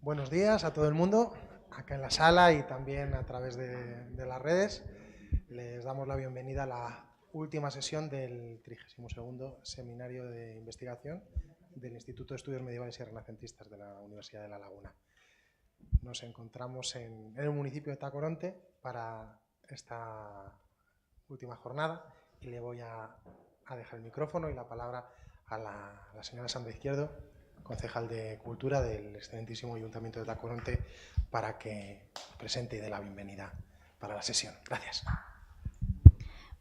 Buenos días a todo el mundo, acá en la sala y también a través de las redes. Les damos la bienvenida a la última sesión del 32º Seminario de Investigación del Instituto de Estudios Medievales y Renacentistas de la Universidad de La Laguna. Nos encontramos en el municipio de Tacoronte para esta última jornada y le voy a dejar el micrófono y la palabra a la señora Sandra Izquierdo, concejal de Cultura del excelentísimo Ayuntamiento de Tacoronte, para que presente y dé la bienvenida para la sesión. Gracias.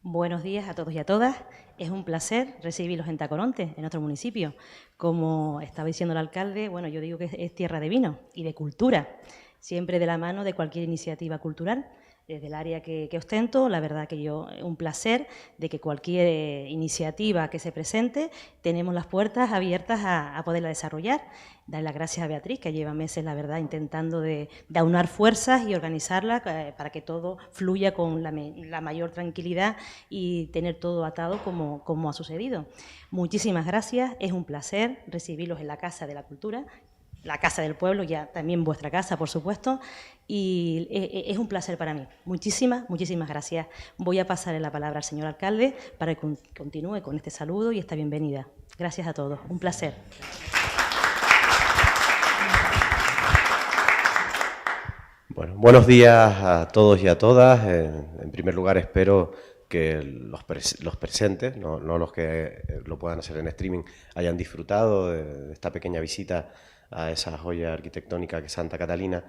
Buenos días a todos y a todas. Es un placer recibirlos en Tacoronte, en nuestro municipio. Como estaba diciendo el alcalde, bueno, yo digo que es tierra de vino y de cultura, siempre de la mano de cualquier iniciativa cultural. Desde el área que ostento, la verdad que yo, un placer de que cualquier iniciativa que se presente, tenemos las puertas abiertas a poderla desarrollar. Dar las gracias a Beatriz, que lleva meses, la verdad, intentando de aunar fuerzas y organizarla para que todo fluya con la mayor tranquilidad y tener todo atado como ha sucedido. Muchísimas gracias, es un placer recibirlos en la Casa de la Cultura, la Casa del Pueblo, ya también vuestra casa, por supuesto, y es un placer para mí. Muchísimas gracias. Voy a pasarle la palabra al señor alcalde para que continúe con este saludo y esta bienvenida. Gracias a todos, un placer. Bueno, buenos días a todos y a todas. En primer lugar, espero que los presentes, no los que lo puedan hacer en streaming, hayan disfrutado de esta pequeña visita a esa joya arquitectónica que es Santa Catalina,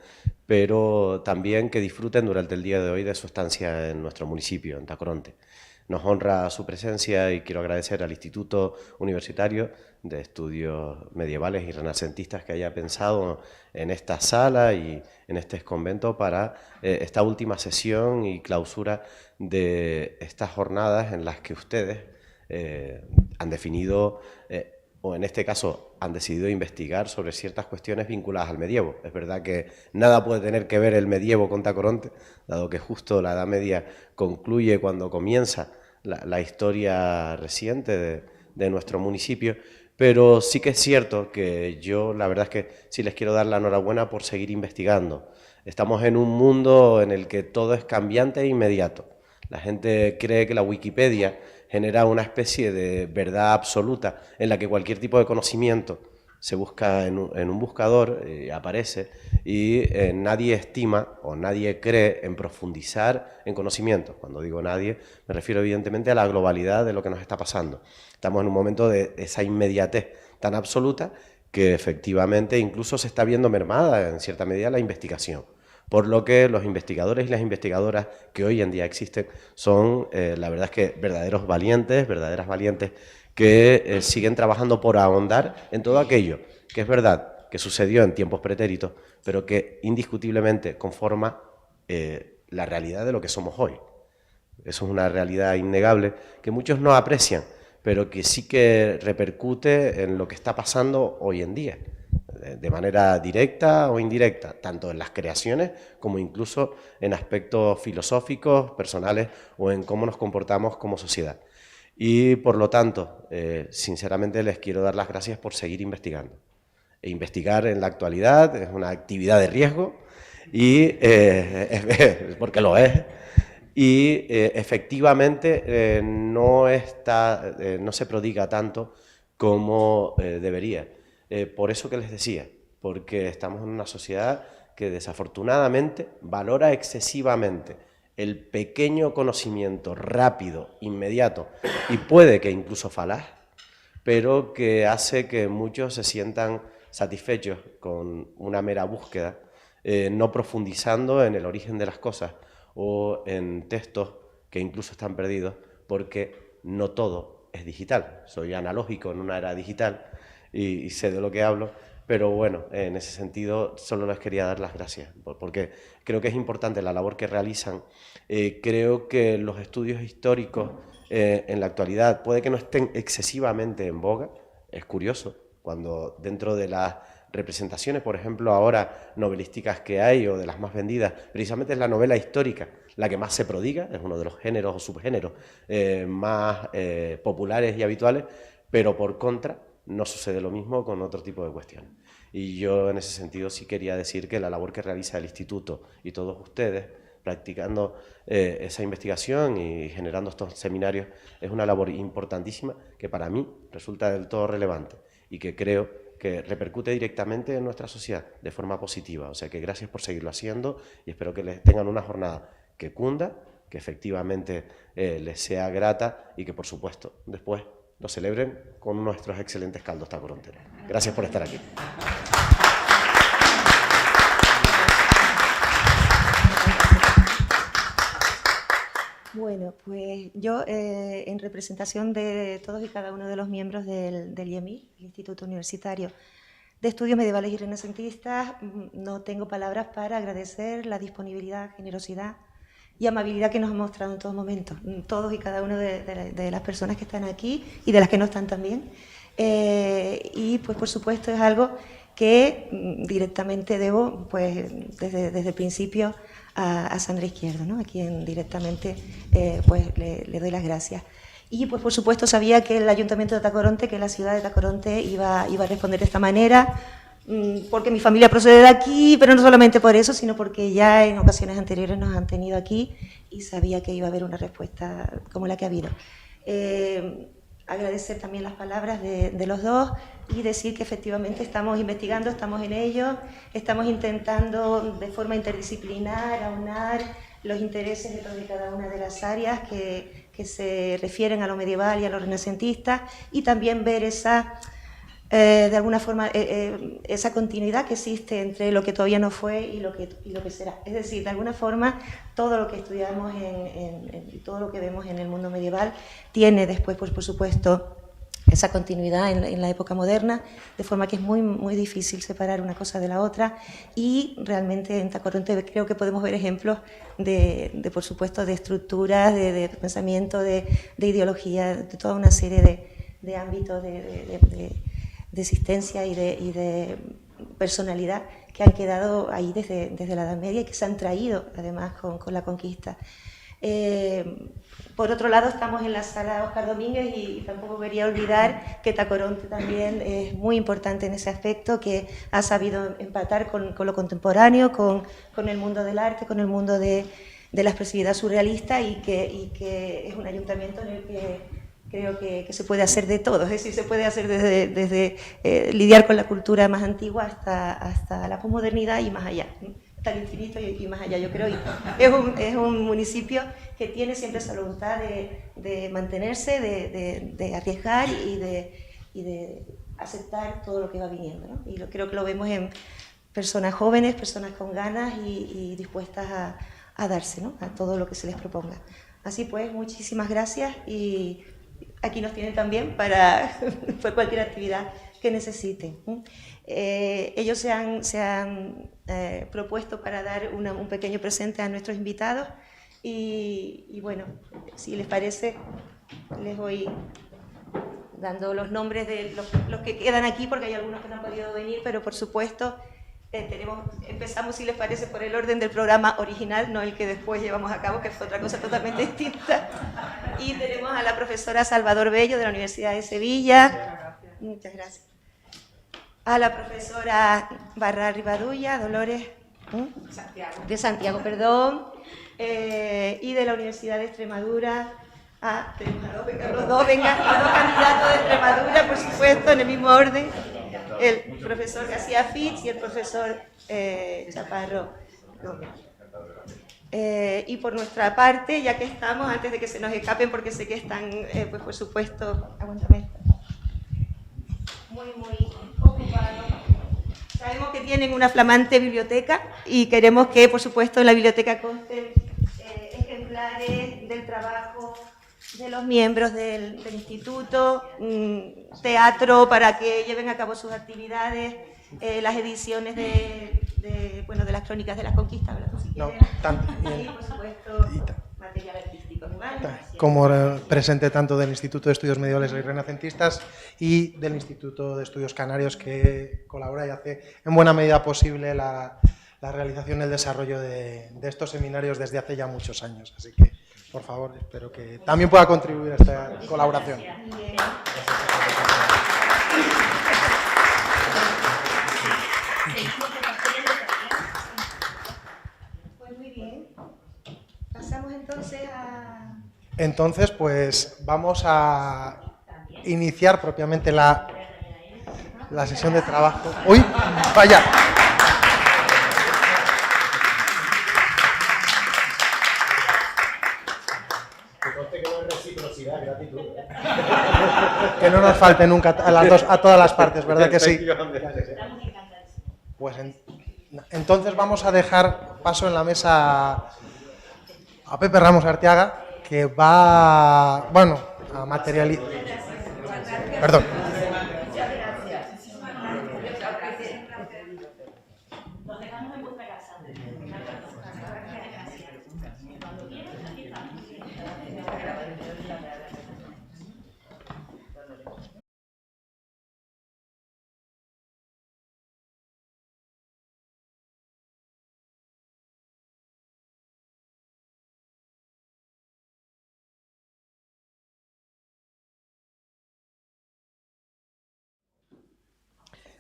pero también que disfruten durante el día de hoy de su estancia en nuestro municipio, en Tacoronte. Nos honra su presencia y quiero agradecer al Instituto Universitario de Estudios Medievales y Renacentistas que haya pensado en esta sala y en este convento para esta última sesión y clausura de estas jornadas en las que ustedes han definido o en este caso han decidido investigar sobre ciertas cuestiones vinculadas al medievo. Es verdad que nada puede tener que ver el medievo con Tacoronte, dado que justo la Edad Media concluye cuando comienza la historia reciente de nuestro municipio, pero sí que es cierto que yo la verdad es que sí les quiero dar la enhorabuena por seguir investigando. Estamos en un mundo en el que todo es cambiante e inmediato. La gente cree que la Wikipedia genera una especie de verdad absoluta en la que cualquier tipo de conocimiento se busca en un buscador, aparece, y nadie estima o nadie cree en profundizar en conocimientos. Cuando digo nadie, me refiero evidentemente a la globalidad de lo que nos está pasando. Estamos en un momento de esa inmediatez tan absoluta que efectivamente incluso se está viendo mermada en cierta medida la investigación. Por lo que los investigadores y las investigadoras que hoy en día existen son, la verdad es que verdaderas valientes que siguen trabajando por ahondar en todo aquello que es verdad que sucedió en tiempos pretéritos, pero que indiscutiblemente conforma la realidad de lo que somos hoy. Eso es una realidad innegable que muchos no aprecian, pero que sí que repercute en lo que está pasando hoy en día, de manera directa o indirecta, tanto en las creaciones como incluso en aspectos filosóficos, personales o en cómo nos comportamos como sociedad. Y por lo tanto, sinceramente les quiero dar las gracias por seguir investigando. E investigar en la actualidad es una actividad de riesgo, y porque lo es, y efectivamente no se prodiga tanto como debería. Por eso que les decía, porque estamos en una sociedad que desafortunadamente valora excesivamente el pequeño conocimiento rápido, inmediato y puede que incluso falaz, pero que hace que muchos se sientan satisfechos con una mera búsqueda, no profundizando en el origen de las cosas o en textos que incluso están perdidos, porque no todo es digital. Soy analógico en una era digital y sé de lo que hablo, pero bueno, en ese sentido solo les quería dar las gracias, porque creo que es importante la labor que realizan. Creo que los estudios históricos en la actualidad puede que no estén excesivamente en boga. Es curioso, cuando dentro de las representaciones, por ejemplo, ahora novelísticas que hay o de las más vendidas, precisamente es la novela histórica la que más se prodiga, es uno de los géneros o subgéneros más populares y habituales, pero por contra no sucede lo mismo con otro tipo de cuestiones. Y yo en ese sentido sí quería decir que la labor que realiza el Instituto y todos ustedes practicando esa investigación y generando estos seminarios es una labor importantísima que para mí resulta del todo relevante y que creo que repercute directamente en nuestra sociedad de forma positiva. O sea que gracias por seguirlo haciendo y espero que les tengan una jornada que cunda, que efectivamente les sea grata y que por supuesto después lo celebren con nuestros excelentes caldos tacoronteros. Gracias por estar aquí. Bueno, pues yo, en representación de todos y cada uno de los miembros del IEMI, el Instituto Universitario de Estudios Medievales y Renacentistas, no tengo palabras para agradecer la disponibilidad, generosidad y amabilidad que nos han mostrado en todo momento, todos y cada uno de las personas que están aquí y de las que no están también. Y pues por supuesto es algo que directamente debo, pues desde el principio, a Sandra Izquierdo, ¿no? A quien directamente pues le doy las gracias. Y pues por supuesto sabía que el Ayuntamiento de Tacoronte, que la ciudad de Tacoronte iba a responder de esta manera, porque mi familia procede de aquí, pero no solamente por eso, sino porque ya en ocasiones anteriores nos han tenido aquí y sabía que iba a haber una respuesta como la que ha habido. Agradecer también las palabras de los dos y decir que efectivamente estamos investigando, estamos en ello, estamos intentando de forma interdisciplinar aunar los intereses de todas y cada una de las áreas que se refieren a lo medieval y a lo renacentista y también ver esa, de alguna forma, esa continuidad que existe entre lo que todavía no fue y lo que será. Es decir, de alguna forma, todo lo que estudiamos y todo lo que vemos en el mundo medieval tiene después, pues, por supuesto, esa continuidad en la época moderna, de forma que es muy, muy difícil separar una cosa de la otra y realmente en Tacoronte creo que podemos ver ejemplos por supuesto, de estructuras, de pensamiento, de ideología, de toda una serie de ámbitos de existencia y de personalidad que han quedado ahí desde la Edad Media y que se han traído además con la conquista. Por otro lado, estamos en la sala Óscar Domínguez y tampoco quería olvidar que Tacoronte también es muy importante en ese aspecto, que ha sabido empatar con lo contemporáneo, con el mundo del arte, con el mundo de la expresividad surrealista y que es un ayuntamiento en el que creo que se puede hacer de todo, es decir, se puede hacer desde lidiar con la cultura más antigua hasta la posmodernidad y más allá. Hasta el infinito y más allá, yo creo. Y es un municipio que tiene siempre esa voluntad de mantenerse, de arriesgar y de aceptar todo lo que va viniendo, ¿no? Y creo que lo vemos en personas jóvenes, personas con ganas y dispuestas a darse, ¿no? A todo lo que se les proponga. Así pues, muchísimas gracias y aquí nos tienen también para cualquier actividad que necesiten. Ellos se han propuesto para dar un pequeño presente a nuestros invitados y bueno, si les parece, les voy dando los nombres de los que quedan aquí, porque hay algunos que no han podido venir, pero por supuesto empezamos, si les parece, por el orden del programa original, no el que después llevamos a cabo, que fue otra cosa totalmente distinta. Y tenemos a la profesora Salvador Bello de la Universidad de Sevilla. Muchas gracias. A la profesora Barra Rivadulla, Dolores de Santiago, perdón, y de la Universidad de Extremadura. Los dos candidatos de Extremadura, por supuesto, en el mismo orden. El profesor García Fitz y el profesor Chaparro. Y por nuestra parte, ya que estamos, antes de que se nos escapen, porque sé que están, pues por supuesto, aguántame, muy ocupados. Sabemos que tienen una flamante biblioteca y queremos que, por supuesto, en la biblioteca consten ejemplares del trabajo de los miembros del instituto, teatro para que lleven a cabo sus actividades, las ediciones de las crónicas de las conquistas, ¿verdad? Si no, y por supuesto material artístico. Como presente tanto del Instituto de Estudios Medievales y Renacentistas y del Instituto de Estudios Canarios, que colabora y hace en buena medida posible la realización y el desarrollo de estos seminarios desde hace ya muchos años. Así que, por favor, espero que también pueda contribuir a esta colaboración. Pues muy bien. Pasamos entonces a... Entonces, pues vamos a iniciar propiamente la sesión de trabajo. ¡Uy! ¡Vaya! Que no nos falte nunca a todas las partes, ¿verdad que sí? Pues entonces vamos a dejar paso en la mesa a Pepe Ramos Arteaga, que va, bueno, a materializar... Perdón.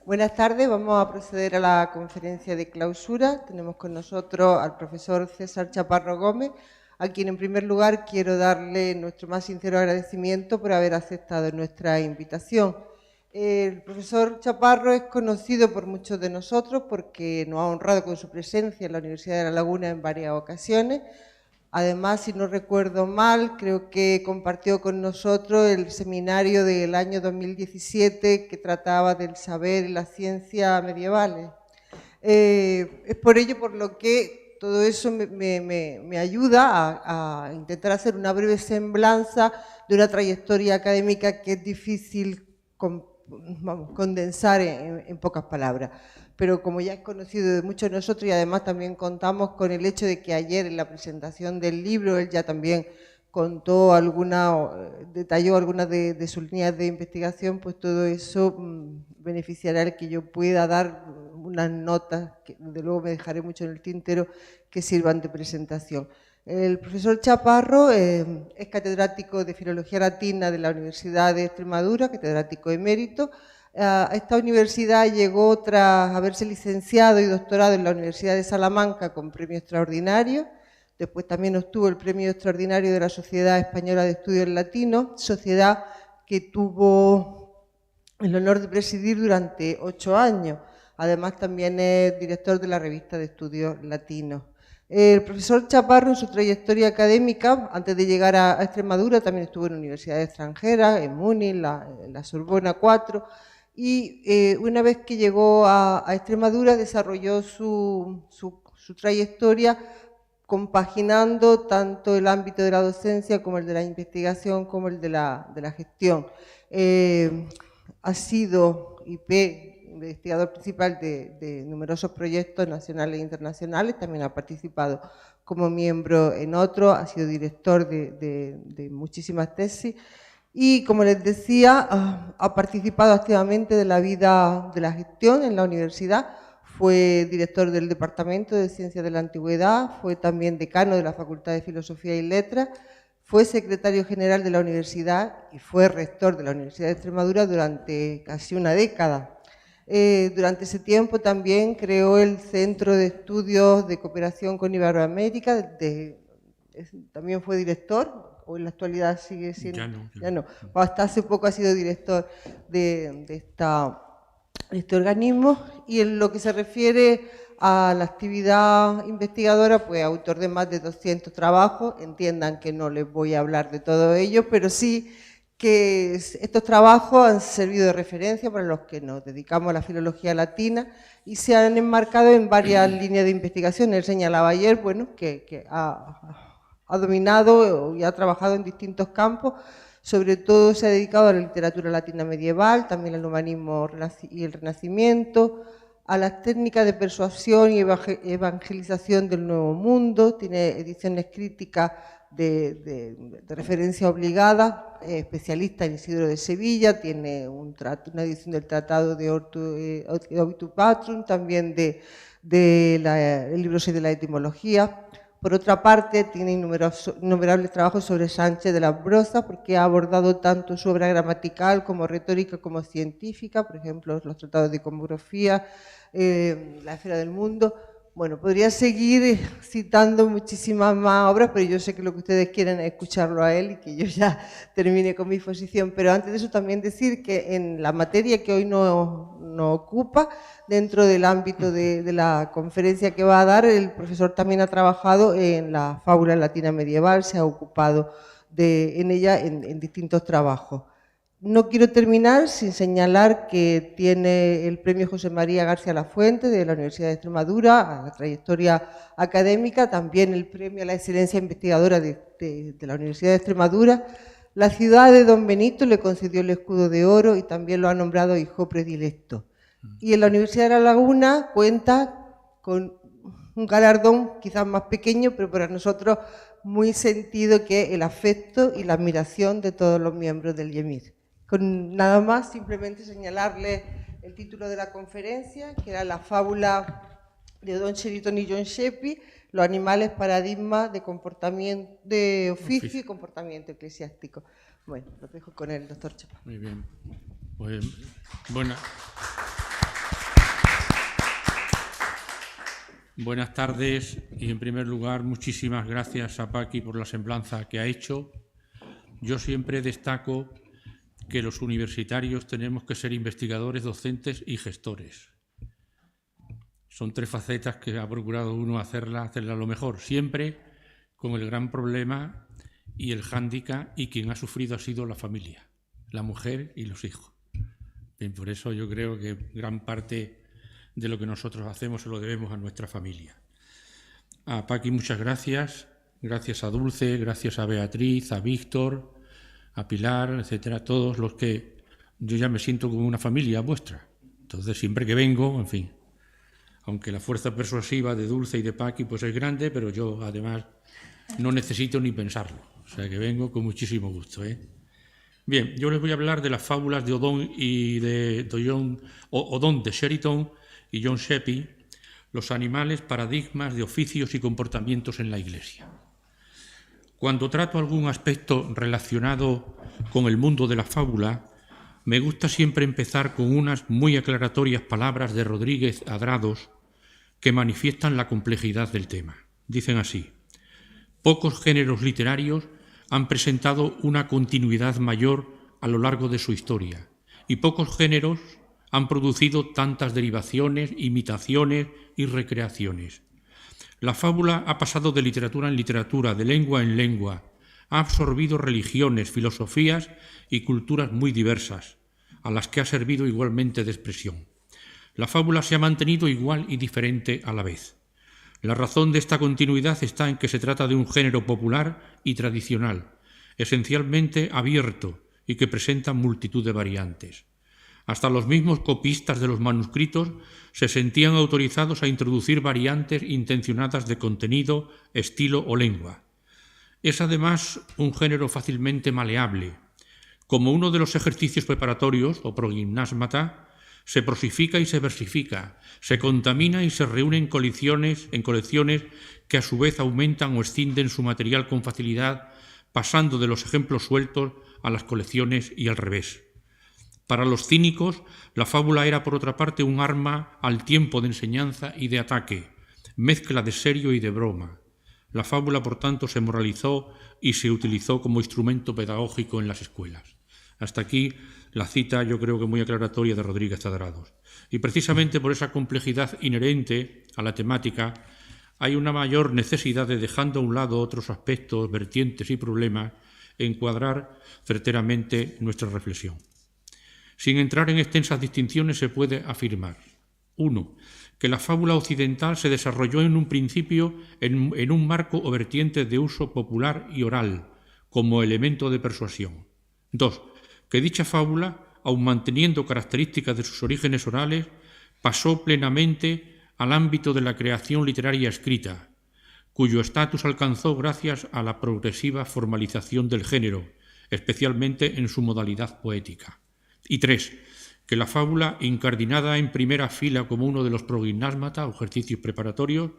Buenas tardes, vamos a proceder a la conferencia de clausura. Tenemos con nosotros al profesor César Chaparro Gómez, a quien en primer lugar quiero darle nuestro más sincero agradecimiento por haber aceptado nuestra invitación. El profesor Chaparro es conocido por muchos de nosotros porque nos ha honrado con su presencia en la Universidad de La Laguna en varias ocasiones. Además, si no recuerdo mal, creo que compartió con nosotros el seminario del año 2017 que trataba del saber y la ciencia medievales. Es por ello por lo que todo eso me ayuda a intentar hacer una breve semblanza de una trayectoria académica que es difícil condensar en pocas palabras. Pero como ya es conocido de muchos de nosotros y además también contamos con el hecho de que ayer en la presentación del libro él ya también contó detalló algunas de sus líneas de investigación, pues todo eso beneficiará el que yo pueda dar unas notas, que desde luego me dejaré mucho en el tintero, que sirvan de presentación. El profesor Chaparro es catedrático de Filología Latina de la Universidad de Extremadura, catedrático emérito. A esta universidad llegó tras haberse licenciado y doctorado en la Universidad de Salamanca con premio extraordinario. Después también obtuvo el premio extraordinario de la Sociedad Española de Estudios Latinos, sociedad que tuvo el honor de presidir durante 8 años. Además también es director de la Revista de Estudios Latinos. El profesor Chaparro, en su trayectoria académica, antes de llegar a Extremadura, también estuvo en universidades extranjeras, en Múnich, la Sorbona 4, y una vez que llegó a Extremadura desarrolló su trayectoria compaginando tanto el ámbito de la docencia como el de la investigación como el de la gestión. Ha sido investigador principal de numerosos proyectos nacionales e internacionales, también ha participado como miembro en otros, ha sido director de muchísimas tesis y, como les decía, ha participado activamente de la vida de la gestión en la universidad. Fue director del Departamento de Ciencias de la Antigüedad, fue también decano de la Facultad de Filosofía y Letras, fue secretario general de la universidad y fue rector de la Universidad de Extremadura durante casi una década. Durante ese tiempo también creó el Centro de Estudios de Cooperación con Iberoamérica, también fue director, o en la actualidad sigue siendo... Ya no. Hasta hace poco ha sido director de este organismo, y en lo que se refiere a la actividad investigadora, pues autor de más de 200 trabajos. Entiendan que no les voy a hablar de todo ello, pero sí que estos trabajos han servido de referencia para los que nos dedicamos a la filología latina y se han enmarcado en varias líneas de investigación. Él señalaba ayer, bueno, que ha dominado y ha trabajado en distintos campos. Sobre todo se ha dedicado a la literatura latina medieval, también al humanismo y el Renacimiento, a las técnicas de persuasión y evangelización del Nuevo Mundo. Tiene ediciones críticas de referencia obligada, especialista en Isidro de Sevilla, tiene una edición del Tratado de Obitu Patrum, también del libro 6 de la etimología. Por otra parte, tiene innumerables trabajos sobre Sánchez de las Brozas, porque ha abordado tanto su obra gramatical como retórica como científica, por ejemplo, los tratados de iconografía, La esfera del mundo. Bueno, podría seguir citando muchísimas más obras, pero yo sé que lo que ustedes quieren es escucharlo a él y que yo ya termine con mi exposición. Pero antes de eso también decir que en la materia que hoy nos ocupa, dentro del ámbito de la conferencia que va a dar, el profesor también ha trabajado en la fábula latina medieval, se ha ocupado en ella en distintos trabajos. No quiero terminar sin señalar que tiene el premio José María García Lafuente de la Universidad de Extremadura a la trayectoria académica, también el premio a la excelencia investigadora de la Universidad de Extremadura. La ciudad de Don Benito le concedió el escudo de oro y también lo ha nombrado hijo predilecto. Y en la Universidad de La Laguna cuenta con un galardón quizás más pequeño, pero para nosotros muy sentido, que es el afecto y la admiración de todos los miembros del IEMIR. Con nada más, simplemente señalarle el título de la conferencia, que era la fábula de Don Sheriton y John Sheppy, los animales paradigmas de comportamiento, de oficio y comportamiento eclesiástico. Bueno, lo dejo con el doctor Chepa. Muy bien. Pues, buenas tardes y, en primer lugar, muchísimas gracias a Paqui por la semblanza que ha hecho. Yo siempre destaco que los universitarios tenemos que ser investigadores, docentes y gestores. Son tres facetas que ha procurado uno hacerla a lo mejor, siempre con el gran problema y el hándicap, y quien ha sufrido ha sido la familia, la mujer y los hijos. Bien, por eso yo creo que gran parte de lo que nosotros hacemos se lo debemos a nuestra familia. A Paqui muchas gracias, gracias a Dulce, gracias a Beatriz, a Víctor, a Pilar, etcétera, todos los que yo ya me siento como una familia vuestra. Entonces, siempre que vengo, en fin, aunque la fuerza persuasiva de Dulce y de Paqui pues es grande, pero yo además no necesito ni pensarlo. O sea que vengo con muchísimo gusto, ¿eh? Bien, yo les voy a hablar de las fábulas de Odón y Odón de Sheriton y John Sheppy, los animales paradigmas de oficios y comportamientos en la Iglesia. Cuando trato algún aspecto relacionado con el mundo de la fábula, me gusta siempre empezar con unas muy aclaratorias palabras de Rodríguez Adrados que manifiestan la complejidad del tema. Dicen así: pocos géneros literarios han presentado una continuidad mayor a lo largo de su historia, y pocos géneros han producido tantas derivaciones, imitaciones y recreaciones. La fábula ha pasado de literatura en literatura, de lengua en lengua, ha absorbido religiones, filosofías y culturas muy diversas, a las que ha servido igualmente de expresión. La fábula se ha mantenido igual y diferente a la vez. La razón de esta continuidad está en que se trata de un género popular y tradicional, esencialmente abierto y que presenta multitud de variantes. Hasta los mismos copistas de los manuscritos se sentían autorizados a introducir variantes intencionadas de contenido, estilo o lengua. Es además un género fácilmente maleable. Como uno de los ejercicios preparatorios, o progimnásmata, se prosifica y se versifica, se contamina y se reúne en colecciones que a su vez aumentan o escinden su material con facilidad, pasando de los ejemplos sueltos a las colecciones y al revés. Para los cínicos, la fábula era, por otra parte, un arma al tiempo de enseñanza y de ataque, mezcla de serio y de broma. La fábula, por tanto, se moralizó y se utilizó como instrumento pedagógico en las escuelas. Hasta aquí la cita, yo creo que muy aclaratoria, de Rodríguez Adrados. Y precisamente por esa complejidad inherente a la temática, hay una mayor necesidad de, dejando a un lado otros aspectos, vertientes y problemas, encuadrar certeramente nuestra reflexión. Sin entrar en extensas distinciones, se puede afirmar: 1. Que la fábula occidental se desarrolló en un principio en un marco o vertiente de uso popular y oral, como elemento de persuasión. 2. Que dicha fábula, aun manteniendo características de sus orígenes orales, pasó plenamente al ámbito de la creación literaria escrita, cuyo estatus alcanzó gracias a la progresiva formalización del género, especialmente en su modalidad poética. Y 3. Que la fábula, incardinada en primera fila como uno de los progimnásmata o ejercicios preparatorios,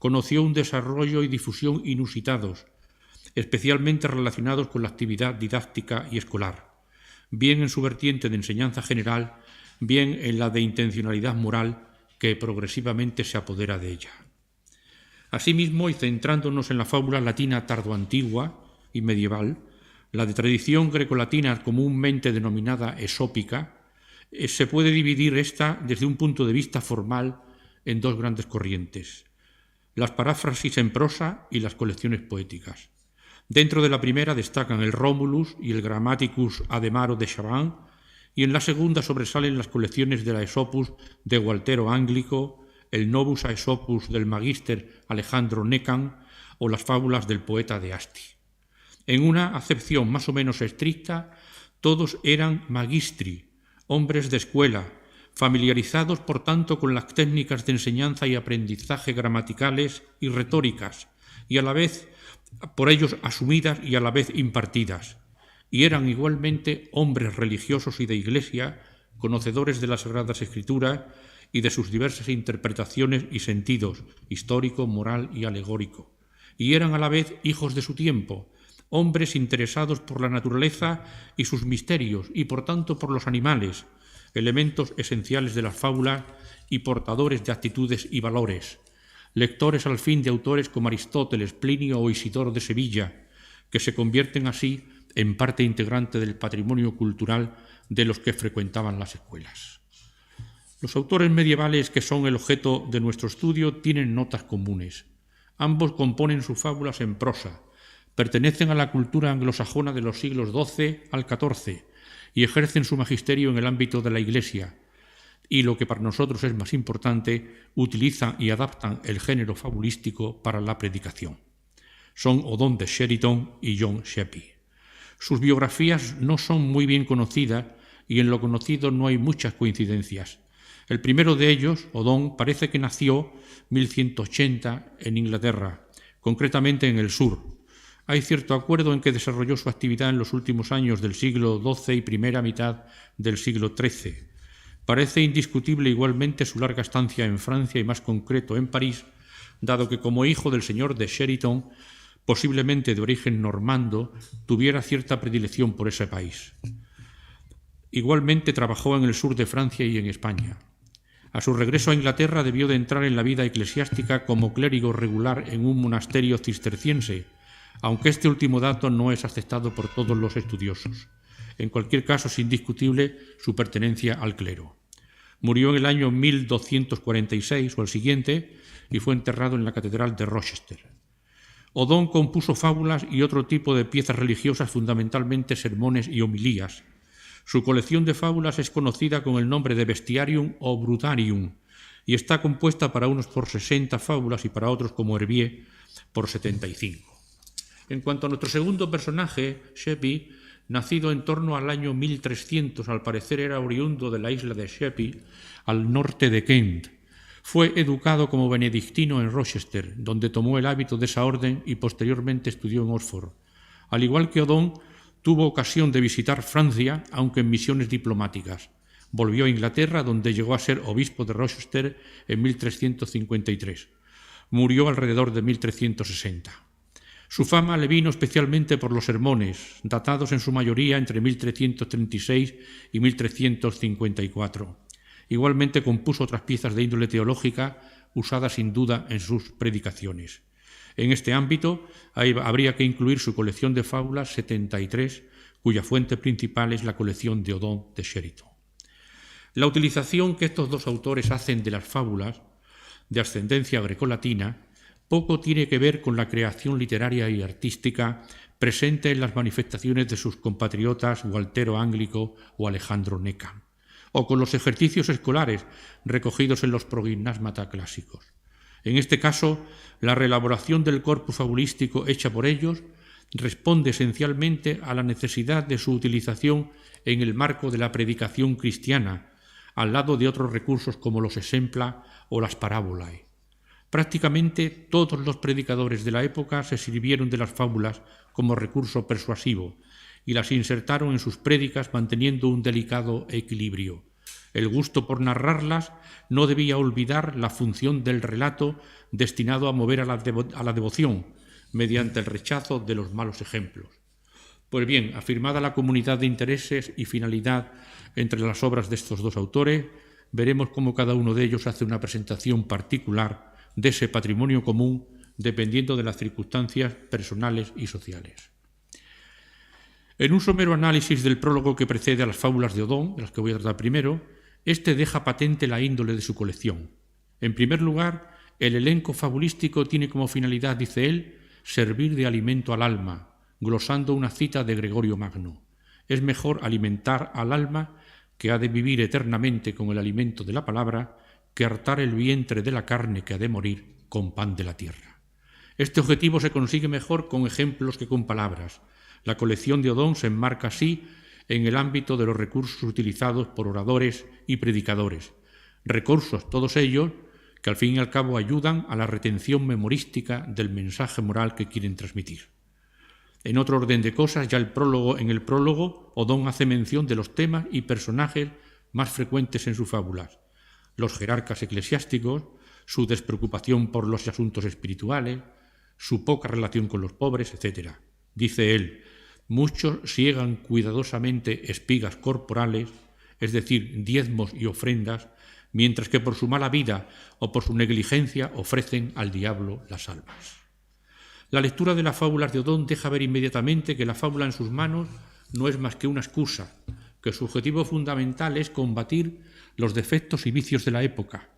conoció un desarrollo y difusión inusitados, especialmente relacionados con la actividad didáctica y escolar, bien en su vertiente de enseñanza general, bien en la de intencionalidad moral que progresivamente se apodera de ella. Asimismo, y centrándonos en la fábula latina tardoantigua y medieval, la de tradición grecolatina comúnmente denominada esópica, se puede dividir esta desde un punto de vista formal en dos grandes corrientes: las paráfrasis en prosa y las colecciones poéticas. Dentro de la primera destacan el Romulus y el Grammaticus Ademaro de Chaban, y en la segunda sobresalen las colecciones de la Aesopus de Gualtero Ánglico, el Novus Aesopus del Magister Alejandro Necan o las fábulas del poeta de Asti. En una acepción más o menos estricta, todos eran magistri, hombres de escuela, familiarizados por tanto con las técnicas de enseñanza y aprendizaje gramaticales y retóricas, y a la vez por ellos asumidas y a la vez impartidas, y eran igualmente hombres religiosos y de iglesia, conocedores de las Sagradas Escrituras y de sus diversas interpretaciones y sentidos, histórico, moral y alegórico, y eran a la vez hijos de su tiempo, hombres interesados por la naturaleza y sus misterios, y por tanto por los animales, elementos esenciales de las fábulas y portadores de actitudes y valores, lectores al fin de autores como Aristóteles, Plinio o Isidoro de Sevilla, que se convierten así en parte integrante del patrimonio cultural de los que frecuentaban las escuelas. Los autores medievales que son el objeto de nuestro estudio tienen notas comunes. Ambos componen sus fábulas en prosa, pertenecen a la cultura anglosajona de los siglos XII al XIV y ejercen su magisterio en el ámbito de la Iglesia, y lo que para nosotros es más importante, utilizan y adaptan el género fabulístico para la predicación. Son Odón de Sheridan y John Sheppey. Sus biografías no son muy bien conocidas y en lo conocido no hay muchas coincidencias. El primero de ellos, Odón, parece que nació 1180 en Inglaterra, concretamente en el sur. Hay cierto acuerdo en que desarrolló su actividad en los últimos años del siglo XII y primera mitad del siglo XIII. Parece indiscutible igualmente su larga estancia en Francia y más concreto en París, dado que como hijo del señor de Sheridan, posiblemente de origen normando, tuviera cierta predilección por ese país. Igualmente trabajó en el sur de Francia y en España. A su regreso a Inglaterra debió de entrar en la vida eclesiástica como clérigo regular en un monasterio cisterciense, aunque este último dato no es aceptado por todos los estudiosos. En cualquier caso es indiscutible su pertenencia al clero. Murió en el año 1246 o el siguiente y fue enterrado en la catedral de Rochester. Odón compuso fábulas y otro tipo de piezas religiosas, fundamentalmente sermones y homilías. Su colección de fábulas es conocida con el nombre de Bestiarium o Brutarium y está compuesta para unos por 60 fábulas y para otros, como Herbier, por 75. En cuanto a nuestro segundo personaje, Sheppey, nacido en torno al año 1300, al parecer era oriundo de la isla de Sheppey, al norte de Kent. Fue educado como benedictino en Rochester, donde tomó el hábito de esa orden y posteriormente estudió en Oxford. Al igual que Odón, tuvo ocasión de visitar Francia, aunque en misiones diplomáticas. Volvió a Inglaterra, donde llegó a ser obispo de Rochester en 1353. Murió alrededor de 1360. Su fama le vino especialmente por los sermones, datados en su mayoría entre 1336 y 1354. Igualmente compuso otras piezas de índole teológica, usadas sin duda en sus predicaciones. En este ámbito habría que incluir su colección de fábulas 73, cuya fuente principal es la colección de Odón de Sheridan. La utilización que estos dos autores hacen de las fábulas, de ascendencia grecolatina, poco tiene que ver con la creación literaria y artística presente en las manifestaciones de sus compatriotas Gualtero Ánglico o Alejandro Necan, o con los ejercicios escolares recogidos en los progimnasmata clásicos. En este caso, la reelaboración del corpus fabulístico hecha por ellos responde esencialmente a la necesidad de su utilización en el marco de la predicación cristiana, al lado de otros recursos como los exempla o las parábolae. Prácticamente todos los predicadores de la época se sirvieron de las fábulas como recurso persuasivo y las insertaron en sus prédicas manteniendo un delicado equilibrio. El gusto por narrarlas no debía olvidar la función del relato destinado a mover a la devoción mediante el rechazo de los malos ejemplos. Pues bien, afirmada la comunidad de intereses y finalidad entre las obras de estos dos autores, veremos cómo cada uno de ellos hace una presentación particular de ese patrimonio común dependiendo de las circunstancias personales y sociales. En un somero análisis del prólogo que precede a las fábulas de Odón, de las que voy a tratar primero, este deja patente la índole de su colección. En primer lugar, el elenco fabulístico tiene como finalidad, dice él, servir de alimento al alma, glosando una cita de Gregorio Magno. Es mejor alimentar al alma, que ha de vivir eternamente con el alimento de la palabra, que hartar el vientre de la carne que ha de morir con pan de la tierra. Este objetivo se consigue mejor con ejemplos que con palabras. La colección de Odón se enmarca así en el ámbito de los recursos utilizados por oradores y predicadores. Recursos, todos ellos, que al fin y al cabo ayudan a la retención memorística del mensaje moral que quieren transmitir. En otro orden de cosas, ya en el prólogo, Odón hace mención de los temas y personajes más frecuentes en sus fábulas: los jerarcas eclesiásticos, su despreocupación por los asuntos espirituales, su poca relación con los pobres, etc. Dice él: muchos siegan cuidadosamente espigas corporales, es decir, diezmos y ofrendas, mientras que por su mala vida o por su negligencia ofrecen al diablo las almas. La lectura de las fábulas de Odón deja ver inmediatamente que la fábula en sus manos no es más que una excusa, que su objetivo fundamental es combatir los defectos y vicios de la época.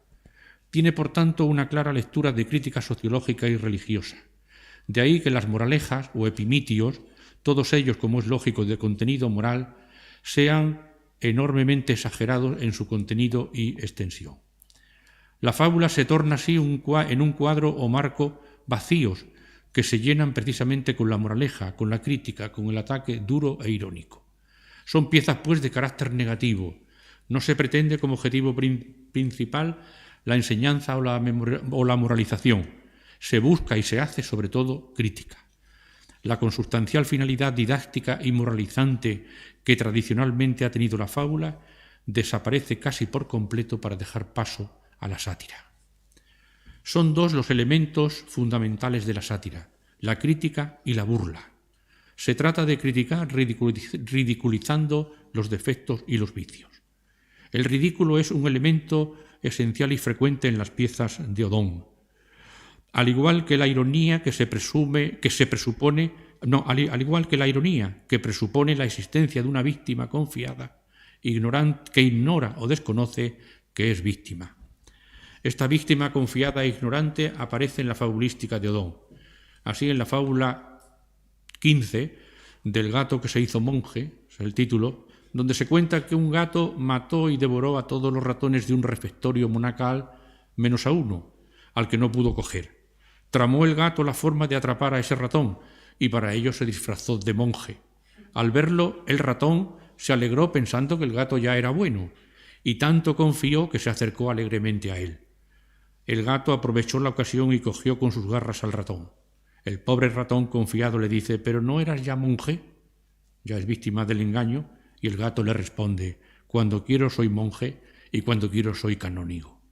Tiene, por tanto, una clara lectura de crítica sociológica y religiosa. De ahí que las moralejas o epimitios, todos ellos, como es lógico, de contenido moral, sean enormemente exagerados en su contenido y extensión. La fábula se torna así en un cuadro o marco vacíos que se llenan precisamente con la moraleja, con la crítica, con el ataque duro e irónico. Son piezas, pues, de carácter negativo. No se pretende como objetivo principal la enseñanza o la moralización. Se busca y se hace, sobre todo, crítica. La consustancial finalidad didáctica y moralizante que tradicionalmente ha tenido la fábula desaparece casi por completo para dejar paso a la sátira. Son dos los elementos fundamentales de la sátira: la crítica y la burla. Se trata de criticar ridiculizando los defectos y los vicios. El ridículo es un elemento esencial y frecuente en las piezas de Odón. Al igual que la ironía que presupone la existencia de una víctima confiada, que ignora o desconoce que es víctima. Esta víctima confiada e ignorante aparece en la fabulística de Odón. Así, en la fábula 15, del gato que se hizo monje, es el título, donde se cuenta que un gato mató y devoró a todos los ratones de un refectorio monacal, menos a uno, al que no pudo coger. Tramó el gato la forma de atrapar a ese ratón y para ello se disfrazó de monje. Al verlo, el ratón se alegró pensando que el gato ya era bueno y tanto confió que se acercó alegremente a él. El gato aprovechó la ocasión y cogió con sus garras al ratón. El pobre ratón confiado le dice: ¿pero no eras ya monje? Ya es víctima del engaño, y el gato le responde: cuando quiero soy monje y cuando quiero soy canónigo.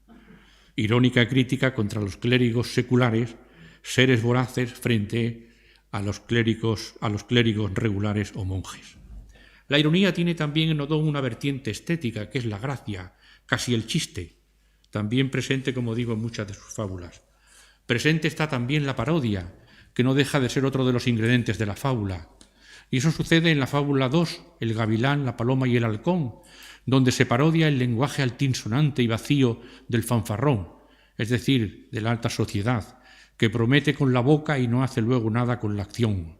Irónica crítica contra los clérigos seculares, seres voraces frente a los clérigos regulares o monjes. La ironía tiene también en Odón una vertiente estética, que es la gracia, casi el chiste, también presente, como digo, en muchas de sus fábulas. Presente está también la parodia, que no deja de ser otro de los ingredientes de la fábula. Y eso sucede en la fábula 2, el gavilán, la paloma y el halcón, donde se parodia el lenguaje altinsonante y vacío del fanfarrón, es decir, de la alta sociedad, que promete con la boca y no hace luego nada con la acción.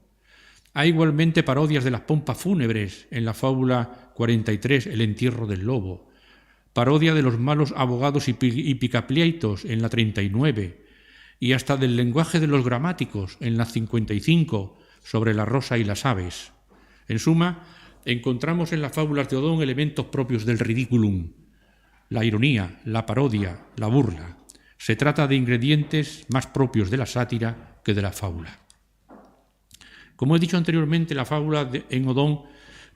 Hay igualmente parodias de las pompas fúnebres en la fábula 43, el entierro del lobo, parodia de los malos abogados y picapleitos en la 39, y hasta del lenguaje de los gramáticos en la 55, sobre la rosa y las aves. En suma, encontramos en las fábulas de Odón elementos propios del ridiculum: la ironía, la parodia, la burla. Se trata de ingredientes más propios de la sátira que de la fábula. Como he dicho anteriormente, la fábula en Odón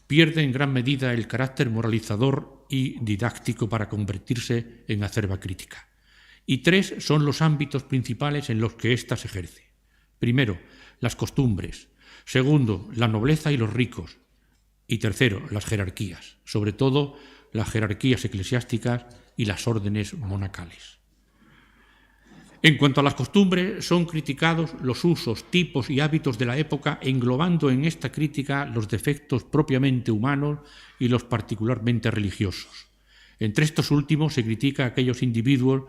pierde en gran medida el carácter moralizador y didáctico para convertirse en acerba crítica. Y 3 son los ámbitos principales en los que ésta se ejerce. Primero, las costumbres. Segundo, la nobleza y los ricos. Y tercero, las jerarquías, sobre todo las jerarquías eclesiásticas y las órdenes monacales. En cuanto a las costumbres, son criticados los usos, tipos y hábitos de la época, englobando en esta crítica los defectos propiamente humanos y los particularmente religiosos. Entre estos últimos se critica a aquellos individuos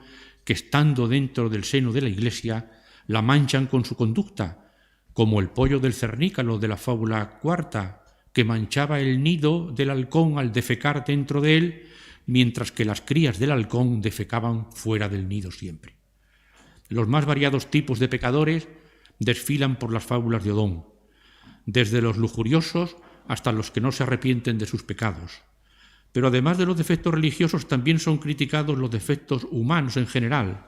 que, estando dentro del seno de la Iglesia, la manchan con su conducta, como el pollo del cernícalo de la fábula cuarta, que manchaba el nido del halcón al defecar dentro de él, mientras que las crías del halcón defecaban fuera del nido siempre. Los más variados tipos de pecadores desfilan por las fábulas de Odón, desde los lujuriosos hasta los que no se arrepienten de sus pecados. Pero además de los defectos religiosos, también son criticados los defectos humanos en general.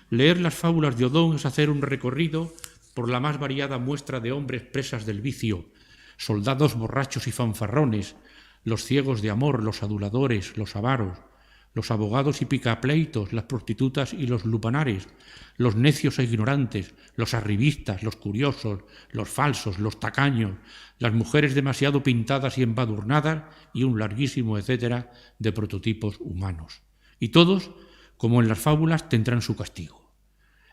Leer las fábulas de Odón es hacer un recorrido por la más variada muestra de hombres presas del vicio, soldados borrachos y fanfarrones, los ciegos de amor, los aduladores, los avaros, los abogados y picapleitos, las prostitutas y los lupanares, los necios e ignorantes, los arribistas, los curiosos, los falsos, los tacaños, las mujeres demasiado pintadas y embadurnadas y un larguísimo etcétera de prototipos humanos. Y todos, como en las fábulas, tendrán su castigo.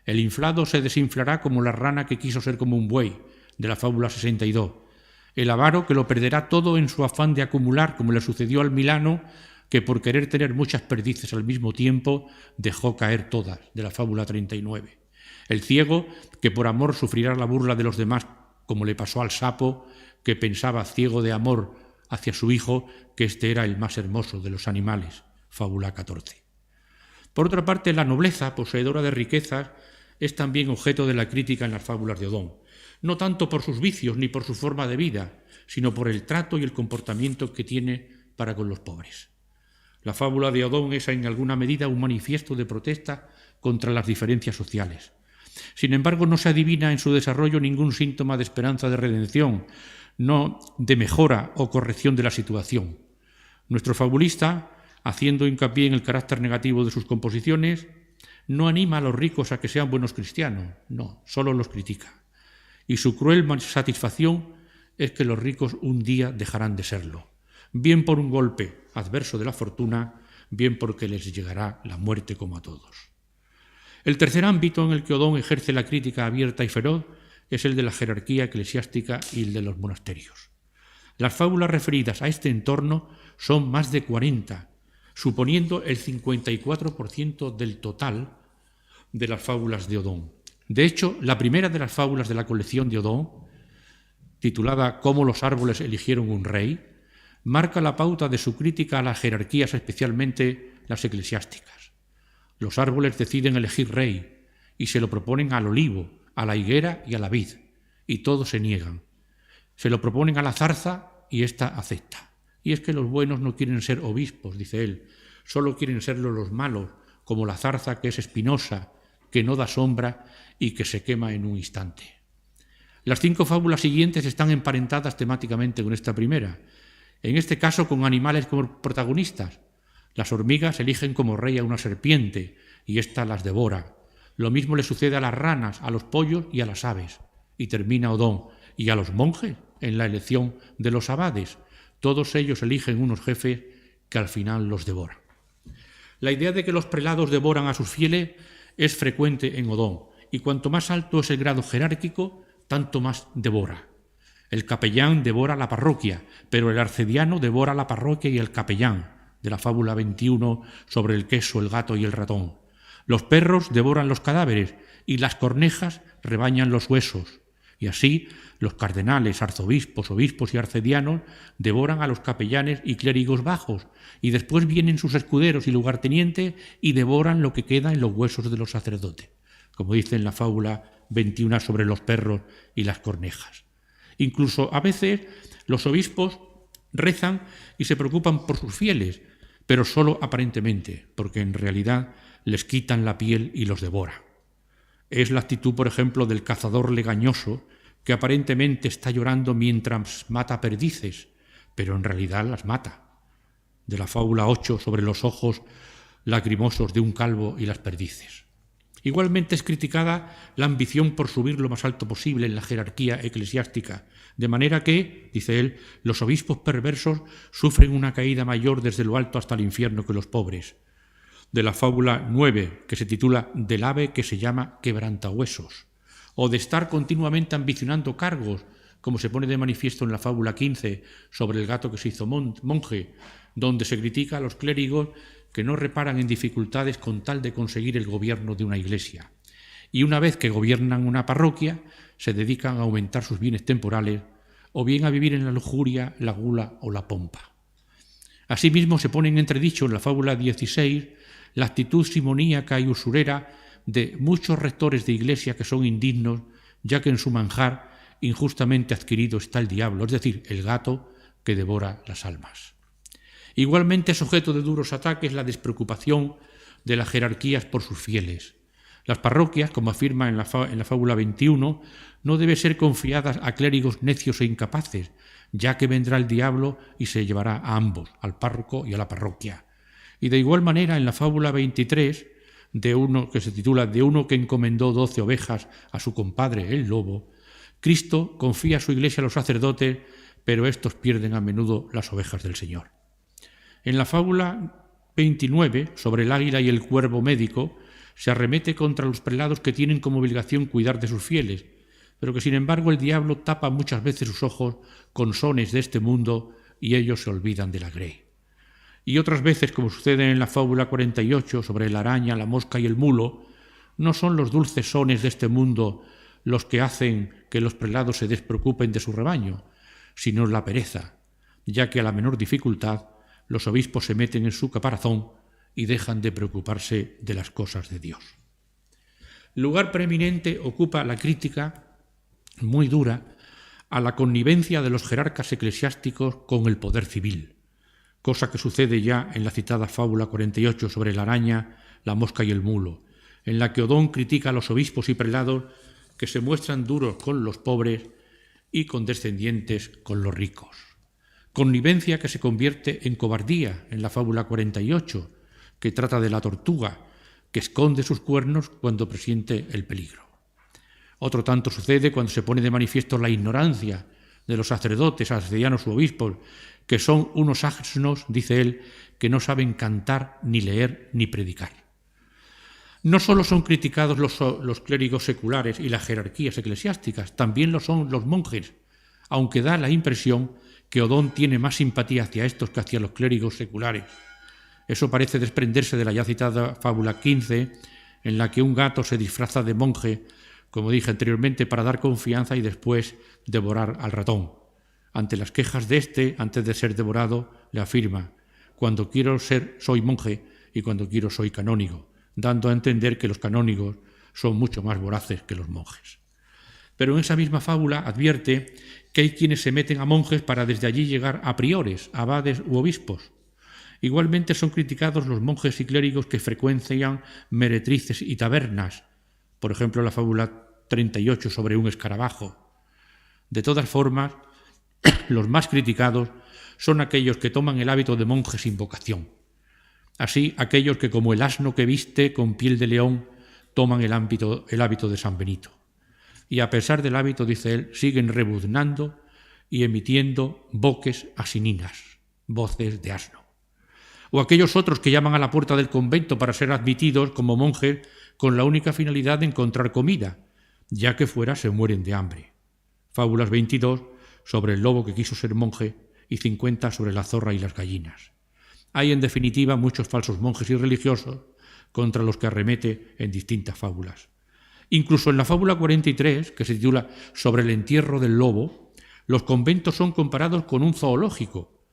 El inflado se desinflará como la rana que quiso ser como un buey, de la fábula 62. El avaro que lo perderá todo en su afán de acumular, como le sucedió al milano, que por querer tener muchas perdices al mismo tiempo dejó caer todas, de la fábula 39. El ciego que por amor sufrirá la burla de los demás, como le pasó al sapo, que pensaba, ciego de amor hacia su hijo, que este era el más hermoso de los animales, fábula 14. Por otra parte, la nobleza, poseedora de riquezas, es también objeto de la crítica en las fábulas de Odón, no tanto por sus vicios ni por su forma de vida, sino por el trato y el comportamiento que tiene para con los pobres. La fábula de Odón es en alguna medida un manifiesto de protesta contra las diferencias sociales. Sin embargo, no se adivina en su desarrollo ningún síntoma de esperanza de redención, no de mejora o corrección de la situación. Nuestro fabulista, haciendo hincapié en el carácter negativo de sus composiciones, no anima a los ricos a que sean buenos cristianos, no, solo los critica. Y su cruel satisfacción es que los ricos un día dejarán de serlo, bien por un golpe adverso de la fortuna, bien porque les llegará la muerte como a todos. El tercer ámbito en el que Odón ejerce la crítica abierta y feroz es el de la jerarquía eclesiástica y el de los monasterios. Las fábulas referidas a este entorno son más de 40, suponiendo el 54% del total de las fábulas de Odón. De hecho, la primera de las fábulas de la colección de Odón, titulada Cómo los árboles eligieron un rey, marca la pauta de su crítica a las jerarquías, especialmente las eclesiásticas. Los árboles deciden elegir rey y se lo proponen al olivo, a la higuera y a la vid, y todos se niegan. Se lo proponen a la zarza y ésta acepta. Y es que los buenos no quieren ser obispos, dice él, solo quieren serlo los malos, como la zarza que es espinosa, que no da sombra y que se quema en un instante. Las 5 fábulas siguientes están emparentadas temáticamente con esta primera, en este caso con animales como protagonistas. Las hormigas eligen como rey a una serpiente y ésta las devora. Lo mismo le sucede a las ranas, a los pollos y a las aves. Y termina Odón, y a los monjes en la elección de los abades. Todos ellos eligen unos jefes que al final los devoran. La idea de que los prelados devoran a sus fieles es frecuente en Odón, y cuanto más alto es el grado jerárquico, tanto más devora. El capellán devora la parroquia, pero el arcediano devora la parroquia y el capellán, de la fábula 21 sobre el queso, el gato y el ratón. Los perros devoran los cadáveres y las cornejas rebañan los huesos. Y así los cardenales, arzobispos, obispos y arcedianos devoran a los capellanes y clérigos bajos, y después vienen sus escuderos y lugartenientes y devoran lo que queda en los huesos de los sacerdotes, como dice en la fábula 21 sobre los perros y las cornejas. Incluso a veces los obispos rezan y se preocupan por sus fieles, pero solo aparentemente, porque en realidad les quitan la piel y los devoran. Es la actitud, por ejemplo, del cazador legañoso, que aparentemente está llorando mientras mata perdices, pero en realidad las mata. de la fábula 8 sobre los ojos lacrimosos de un calvo y las perdices. Igualmente es criticada la ambición por subir lo más alto posible en la jerarquía eclesiástica, de manera que, dice él, los obispos perversos sufren una caída mayor desde lo alto hasta el infierno que los pobres. De la fábula 9, que se titula Del ave que se llama quebrantahuesos, o de estar continuamente ambicionando cargos, como se pone de manifiesto en la fábula 15 sobre el gato que se hizo monje, donde se critica a los clérigos que no reparan en dificultades con tal de conseguir el gobierno de una iglesia. Y una vez que gobiernan una parroquia, se dedican a aumentar sus bienes temporales o bien a vivir en la lujuria, la gula o la pompa. Asimismo, se pone en entredicho en la fábula 16 la actitud simoníaca y usurera de muchos rectores de iglesia que son indignos, ya que en su manjar injustamente adquirido está el diablo, es decir, el gato que devora las almas. Igualmente es objeto de duros ataques la despreocupación de las jerarquías por sus fieles. Las parroquias, como afirma en la fábula 21, no deben ser confiadas a clérigos necios e incapaces, ya que vendrá el diablo y se llevará a ambos, al párroco y a la parroquia. Y de igual manera, en la fábula 23, de uno que se titula De uno que encomendó 12 ovejas a su compadre el lobo, Cristo confía a su iglesia a los sacerdotes, pero estos pierden a menudo las ovejas del Señor. En la fábula 29, sobre el águila y el cuervo médico, se arremete contra los prelados que tienen como obligación cuidar de sus fieles, pero que sin embargo el diablo tapa muchas veces sus ojos con sones de este mundo y ellos se olvidan de la grey. Y otras veces, como sucede en la fábula 48 sobre la araña, la mosca y el mulo, no son los dulces sones de este mundo los que hacen que los prelados se despreocupen de su rebaño, sino la pereza, ya que a la menor dificultad los obispos se meten en su caparazón y dejan de preocuparse de las cosas de Dios. Lugar preeminente ocupa la crítica muy dura a la connivencia de los jerarcas eclesiásticos con el poder civil, cosa que sucede ya en la citada fábula 48 sobre la araña, la mosca y el mulo, en la que Odón critica a los obispos y prelados que se muestran duros con los pobres y condescendientes con los ricos. Connivencia que se convierte en cobardía en la fábula 48, que trata de la tortuga, que esconde sus cuernos cuando presiente el peligro. Otro tanto sucede cuando se pone de manifiesto la ignorancia de los sacerdotes, ancianos u obispos, que son unos asnos, dice él, que no saben cantar, ni leer, ni predicar. No solo son criticados los clérigos seculares y las jerarquías eclesiásticas, también lo son los monjes, aunque da la impresión que Odón tiene más simpatía hacia estos que hacia los clérigos seculares. Eso parece desprenderse de la ya citada fábula 15, en la que un gato se disfraza de monje, como dije anteriormente, para dar confianza y después devorar al ratón. Ante las quejas de éste, antes de ser devorado, le afirma: cuando quiero soy monje y cuando quiero soy canónigo, dando a entender que los canónigos son mucho más voraces que los monjes. Pero en esa misma fábula advierte que hay quienes se meten a monjes para desde allí llegar a priores, abades u obispos. Igualmente son criticados los monjes y clérigos que frecuentan meretrices y tabernas, por ejemplo la fábula 38 sobre un escarabajo. De todas formas, los más criticados son aquellos que toman el hábito de monje sin vocación. Así, aquellos que como el asno que viste con piel de león toman el hábito de San Benito. Y a pesar del hábito, dice él, siguen rebuznando y emitiendo voces asininas, voces de asno. O aquellos otros que llaman a la puerta del convento para ser admitidos como monjes con la única finalidad de encontrar comida, ya que fuera se mueren de hambre. Fábulas 22 sobre el lobo que quiso ser monje y 50 sobre la zorra y las gallinas. Hay en definitiva muchos falsos monjes y religiosos contra los que arremete en distintas fábulas. Incluso en la fábula 43, que se titula Sobre el entierro del lobo, los conventos son comparados con un zoológico,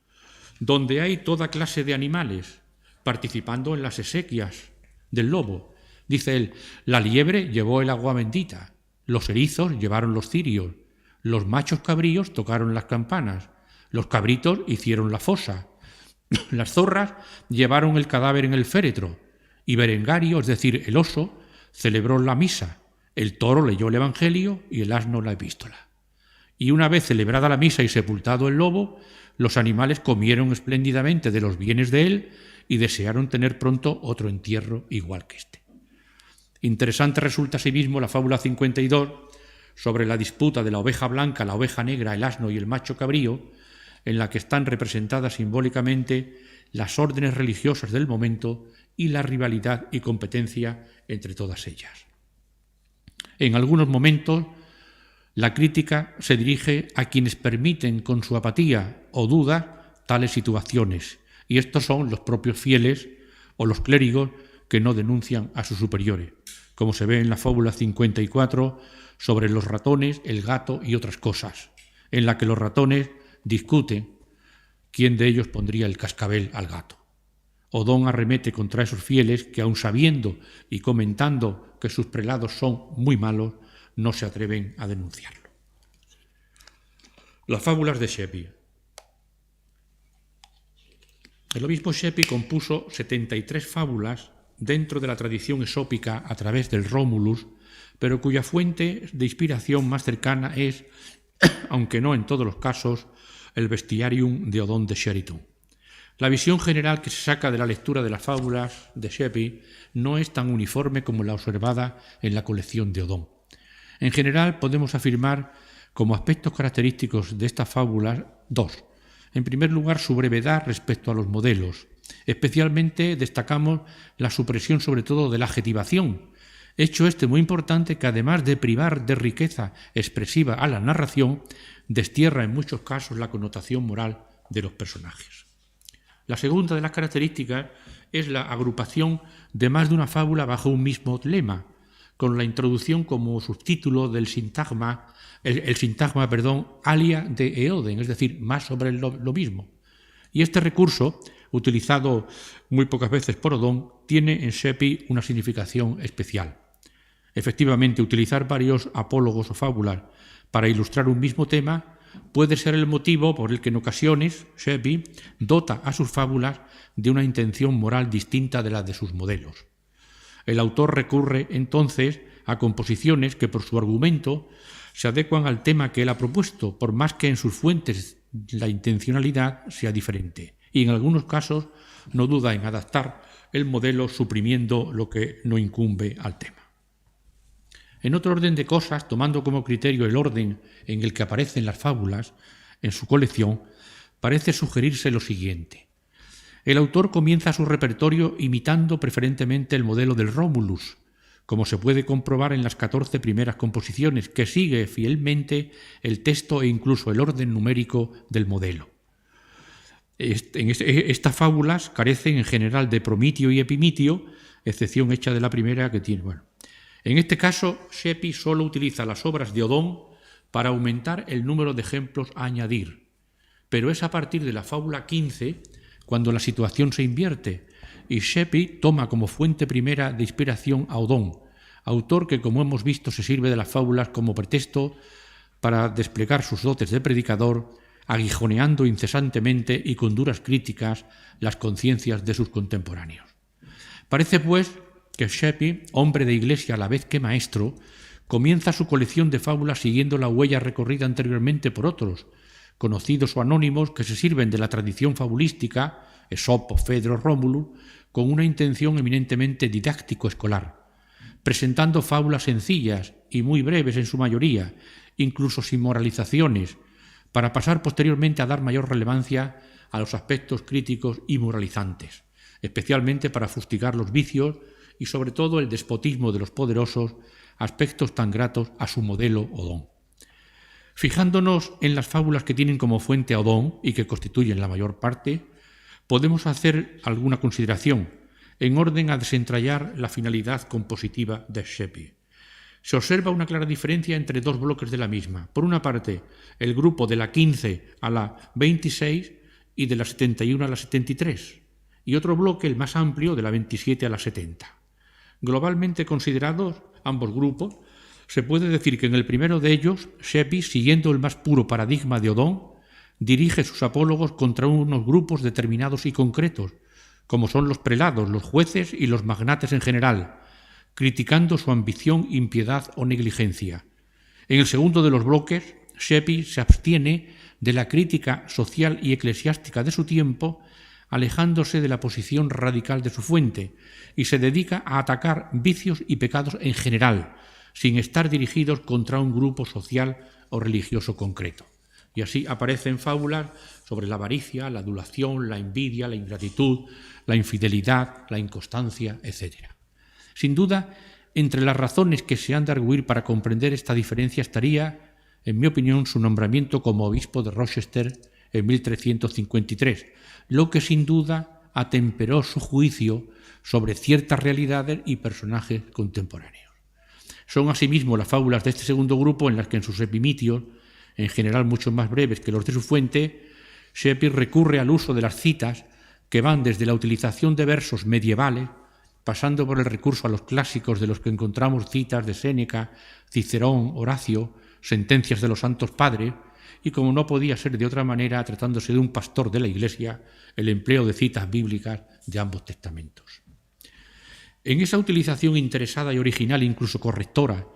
donde hay toda clase de animales participando en las exequias del lobo. Dice él: la liebre llevó el agua bendita, los erizos llevaron los cirios, los machos cabríos tocaron las campanas, los cabritos hicieron la fosa, las zorras llevaron el cadáver en el féretro, y Berengario, es decir, el oso, celebró la misa, el toro leyó el evangelio y el asno la epístola. Y una vez celebrada la misa y sepultado el lobo, los animales comieron espléndidamente de los bienes de él y desearon tener pronto otro entierro igual que este. Interesante resulta asimismo la fábula 52 sobre la disputa de la oveja blanca, la oveja negra, el asno y el macho cabrío, en la que están representadas simbólicamente las órdenes religiosas del momento y la rivalidad y competencia entre todas ellas. En algunos momentos, la crítica se dirige a quienes permiten con su apatía o duda tales situaciones, y estos son los propios fieles o los clérigos que no denuncian a sus superiores, como se ve en la fábula 54 sobre los ratones, el gato y otras cosas, en la que los ratones discuten quién de ellos pondría el cascabel al gato. Odón arremete contra esos fieles que, aun sabiendo y comentando que sus prelados son muy malos, no se atreven a denunciarlo. Las fábulas de Sheppey. El obispo Sheppey compuso 73 fábulas dentro de la tradición esópica a través del Rómulus, pero cuya fuente de inspiración más cercana es, aunque no en todos los casos, el Bestiarium de Odón de Sheridan. La visión general que se saca de la lectura de las fábulas de Sheppey no es tan uniforme como la observada en la colección de Odón. En general, podemos afirmar como aspectos característicos de estas fábulas dos. En primer lugar, su brevedad respecto a los modelos. Especialmente destacamos la supresión sobre todo de la adjetivación, hecho este muy importante que además de privar de riqueza expresiva a la narración, destierra en muchos casos la connotación moral de los personajes. La segunda de las características es la agrupación de más de una fábula bajo un mismo lema, con la introducción como subtítulo del sintagma, el sintagma, alia de Eoden, es decir, más sobre lo mismo. Y este recurso, utilizado muy pocas veces por Odón, tiene en Sheppey una significación especial. Efectivamente, utilizar varios apólogos o fábulas para ilustrar un mismo tema puede ser el motivo por el que en ocasiones Sheppey dota a sus fábulas de una intención moral distinta de la de sus modelos. El autor recurre entonces a composiciones que por su argumento se adecuan al tema que él ha propuesto, por más que en sus fuentes la intencionalidad sea diferente, y en algunos casos no duda en adaptar el modelo suprimiendo lo que no incumbe al tema. En otro orden de cosas, tomando como criterio el orden en el que aparecen las fábulas en su colección, parece sugerirse lo siguiente. El autor comienza su repertorio imitando preferentemente el modelo del Rómulus, como se puede comprobar en las 14 primeras composiciones, que sigue fielmente el texto e incluso el orden numérico del modelo. Estas fábulas carecen en general de promitio y epimitio, excepción hecha de la primera que tiene. En este caso, Sheppey solo utiliza las obras de Odón para aumentar el número de ejemplos a añadir, pero es a partir de la fábula 15 cuando la situación se invierte y Sheppey toma como fuente primera de inspiración a Odón, autor que, como hemos visto, se sirve de las fábulas como pretexto para desplegar sus dotes de predicador, aguijoneando incesantemente y con duras críticas las conciencias de sus contemporáneos. Parece, pues, que Sheppey, hombre de iglesia a la vez que maestro, comienza su colección de fábulas siguiendo la huella recorrida anteriormente por otros, conocidos o anónimos que se sirven de la tradición fabulística, Esopo, Fedro, Rómulo, con una intención eminentemente didáctico-escolar, presentando fábulas sencillas y muy breves en su mayoría, incluso sin moralizaciones, para pasar posteriormente a dar mayor relevancia a los aspectos críticos y moralizantes, especialmente para fustigar los vicios y sobre todo el despotismo de los poderosos, aspectos tan gratos a su modelo Odón. Fijándonos en las fábulas que tienen como fuente a Odón y que constituyen la mayor parte, podemos hacer alguna consideración en orden a desentrañar la finalidad compositiva de Sheppey. Se observa una clara diferencia entre dos bloques de la misma. Por una parte, el grupo de la 15 a la 26 y de la 71 a la 73, y otro bloque, el más amplio, de la 27 a la 70. Globalmente considerados ambos grupos, se puede decir que en el primero de ellos, Sheppey, siguiendo el más puro paradigma de Odón, dirige sus apólogos contra unos grupos determinados y concretos, como son los prelados, los jueces y los magnates en general, criticando su ambición, impiedad o negligencia. En el segundo de los bloques, Sheppey se abstiene de la crítica social y eclesiástica de su tiempo, alejándose de la posición radical de su fuente, y se dedica a atacar vicios y pecados en general, sin estar dirigidos contra un grupo social o religioso concreto. Y así aparecen fábulas sobre la avaricia, la adulación, la envidia, la ingratitud, la infidelidad, la inconstancia, etc. Sin duda, entre las razones que se han de arguir para comprender esta diferencia estaría, en mi opinión, su nombramiento como obispo de Rochester en 1353, lo que sin duda atemperó su juicio sobre ciertas realidades y personajes contemporáneos. Son asimismo las fábulas de este segundo grupo en las que en sus epimitios, en general mucho más breves que los de su fuente, Sheppey recurre al uso de las citas que van desde la utilización de versos medievales, pasando por el recurso a los clásicos de los que encontramos citas de Séneca, Cicerón, Horacio, sentencias de los santos padres, y como no podía ser de otra manera, tratándose de un pastor de la Iglesia, el empleo de citas bíblicas de ambos testamentos. En esa utilización interesada y original, incluso correctora,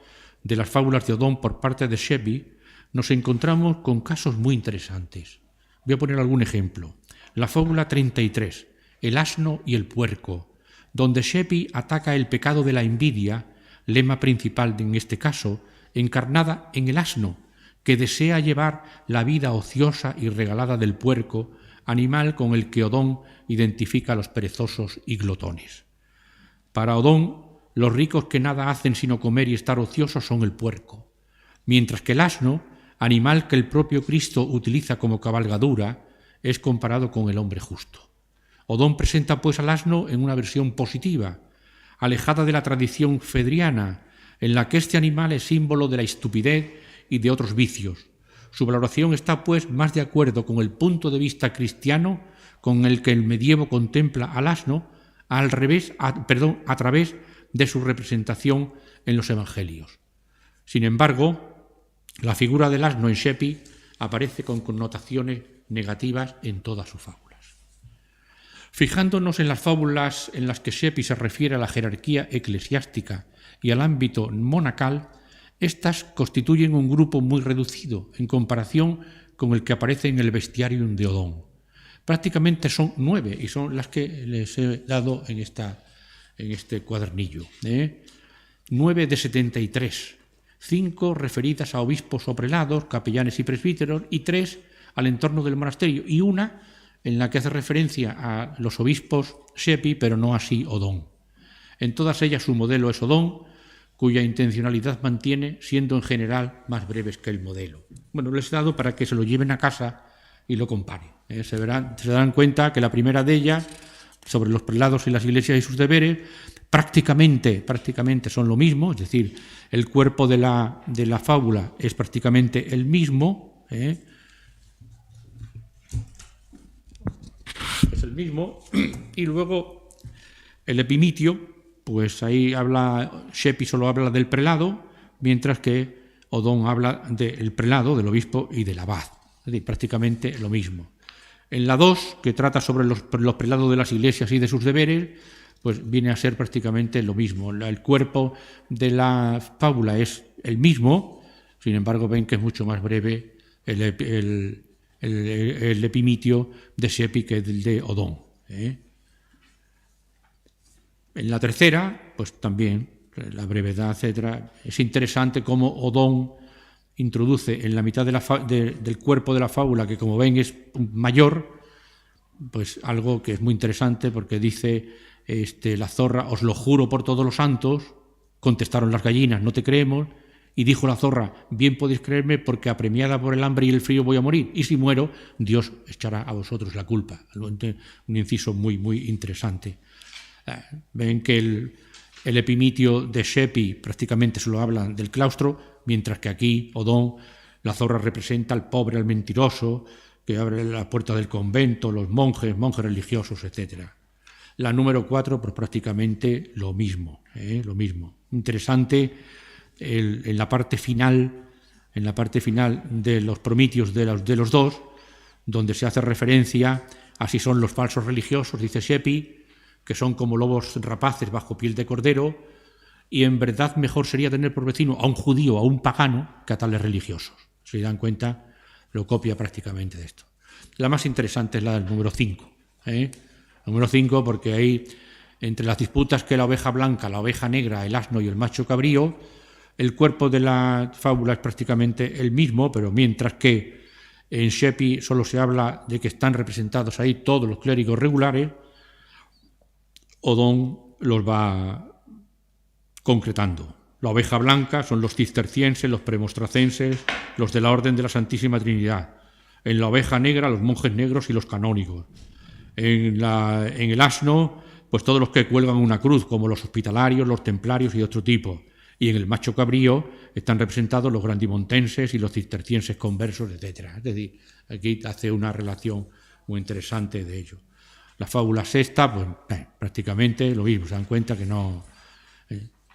de las fábulas de Odón por parte de Sheppey, nos encontramos con casos muy interesantes. Voy a poner algún ejemplo. La fábula 33, el asno y el puerco, donde Sheppey ataca el pecado de la envidia, lema principal en este caso, encarnada en el asno, que desea llevar la vida ociosa y regalada del puerco, animal con el que Odón identifica a los perezosos y glotones. Para Odón, los ricos que nada hacen sino comer y estar ociosos son el puerco, mientras que el asno, animal que el propio Cristo utiliza como cabalgadura, es comparado con el hombre justo. Odón presenta pues al asno en una versión positiva, alejada de la tradición fedriana, en la que este animal es símbolo de la estupidez y de otros vicios. Su valoración está pues más de acuerdo con el punto de vista cristiano con el que el medievo contempla al asno, a través de su representación en los evangelios. Sin embargo, la figura del asno en Sheppey aparece con connotaciones negativas en todas sus fábulas. Fijándonos en las fábulas en las que Sheppey se refiere a la jerarquía eclesiástica y al ámbito monacal, estas constituyen un grupo muy reducido en comparación con el que aparece en el Bestiarium de Odón. Prácticamente son 9 y son las que les he dado en este cuadernillo. 9 de 73, 5 referidas a obispos o prelados, capellanes y presbíteros, y 3 al entorno del monasterio, y una en la que hace referencia a los obispos Sheppey, pero no así Odón. En todas ellas su modelo es Odón, cuya intencionalidad mantiene, siendo en general más breves que el modelo. Bueno, les he dado para que se lo lleven a casa y lo comparen. Se darán cuenta que la primera de ellas, sobre los prelados y las iglesias y sus deberes, prácticamente son lo mismo, es decir, el cuerpo de la fábula es prácticamente el mismo, es el mismo, y luego el epimitio, pues ahí Sheppey solo habla del prelado, mientras que Odón habla del prelado, del obispo y del abad, es decir, prácticamente lo mismo. En la 2, que trata sobre los prelados de las iglesias y de sus deberes, pues viene a ser prácticamente lo mismo. El cuerpo de la fábula es el mismo, sin embargo ven que es mucho más breve el epimitio de Sheppey que el de Odón. En la tercera, pues también, la brevedad, etcétera, es interesante cómo Odón introduce en la mitad del cuerpo de la fábula, que como ven es mayor, pues algo que es muy interesante, porque dice la zorra: os lo juro por todos los santos. Contestaron las gallinas: no te creemos. Y dijo la zorra: bien podéis creerme, porque apremiada por el hambre y el frío voy a morir, y si muero, Dios echará a vosotros la culpa. Un inciso muy, muy interesante. Ven que el epimitio de Sheppey prácticamente solo habla del claustro, mientras que aquí Odón, la zorra representa al pobre, al mentiroso, que abre la puerta del convento, los monjes religiosos, etc. La número 4, pues prácticamente lo mismo. Interesante en la parte final de los promitios de los dos, donde se hace referencia a si son los falsos religiosos, dice Sheppey, que son como lobos rapaces bajo piel de cordero, y en verdad mejor sería tener por vecino a un judío o a un pagano que a tales religiosos. Si dan cuenta, lo copia prácticamente de esto. La más interesante es la del número 5. Número 5 porque ahí, entre las disputas que la oveja blanca, la oveja negra, el asno y el macho cabrío, el cuerpo de la fábula es prácticamente el mismo, pero mientras que en Sheppey solo se habla de que están representados ahí todos los clérigos regulares, Odón los va concretando. La oveja blanca son los cistercienses, los premonstracenses, los de la Orden de la Santísima Trinidad. En la oveja negra, los monjes negros y los canónigos. En el asno, pues todos los que cuelgan una cruz, como los hospitalarios, los templarios y de otro tipo. Y en el macho cabrío están representados los grandimontenses y los cistercienses conversos, etc. Es decir, aquí hace una relación muy interesante de ello. La fábula sexta, pues prácticamente lo mismo, se dan cuenta que no...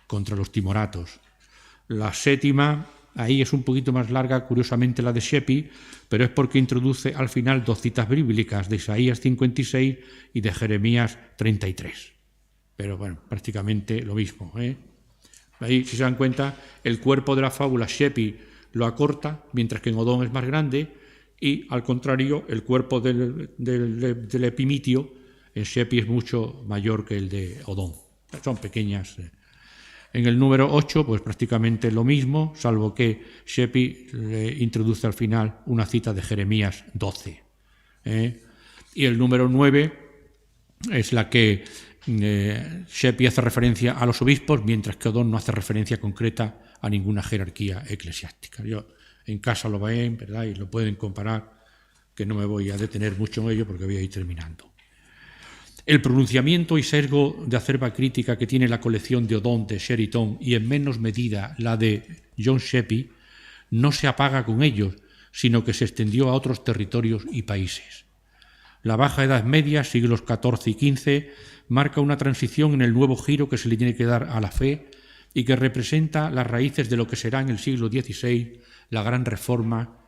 contra los timoratos. La séptima, ahí es un poquito más larga, curiosamente la de Sheppey, pero es porque introduce al final 2 citas bíblicas de Isaías 56 y de Jeremías 33. Pero bueno, prácticamente lo mismo. Ahí, si se dan cuenta, el cuerpo de la fábula Sheppey lo acorta, mientras que en Odón es más grande, y al contrario, el cuerpo del epimitio en Sheppey es mucho mayor que el de Odón. Son pequeñas. En el número 8, pues prácticamente lo mismo, salvo que Sheppey le introduce al final una cita de Jeremías 12. Y el número 9 es la que Sheppey hace referencia a los obispos, mientras que Odón no hace referencia concreta a ninguna jerarquía eclesiástica. Yo en casa lo ven, ¿verdad? Y lo pueden comparar, que no me voy a detener mucho en ello porque voy a ir terminando. El pronunciamiento y sesgo de acerba crítica que tiene la colección de Odón de Sheriton y en menos medida la de John Sheppey no se apaga con ellos, sino que se extendió a otros territorios y países. La Baja Edad Media, siglos XIV y XV, marca una transición en el nuevo giro que se le tiene que dar a la fe y que representa las raíces de lo que será en el siglo XVI la gran reforma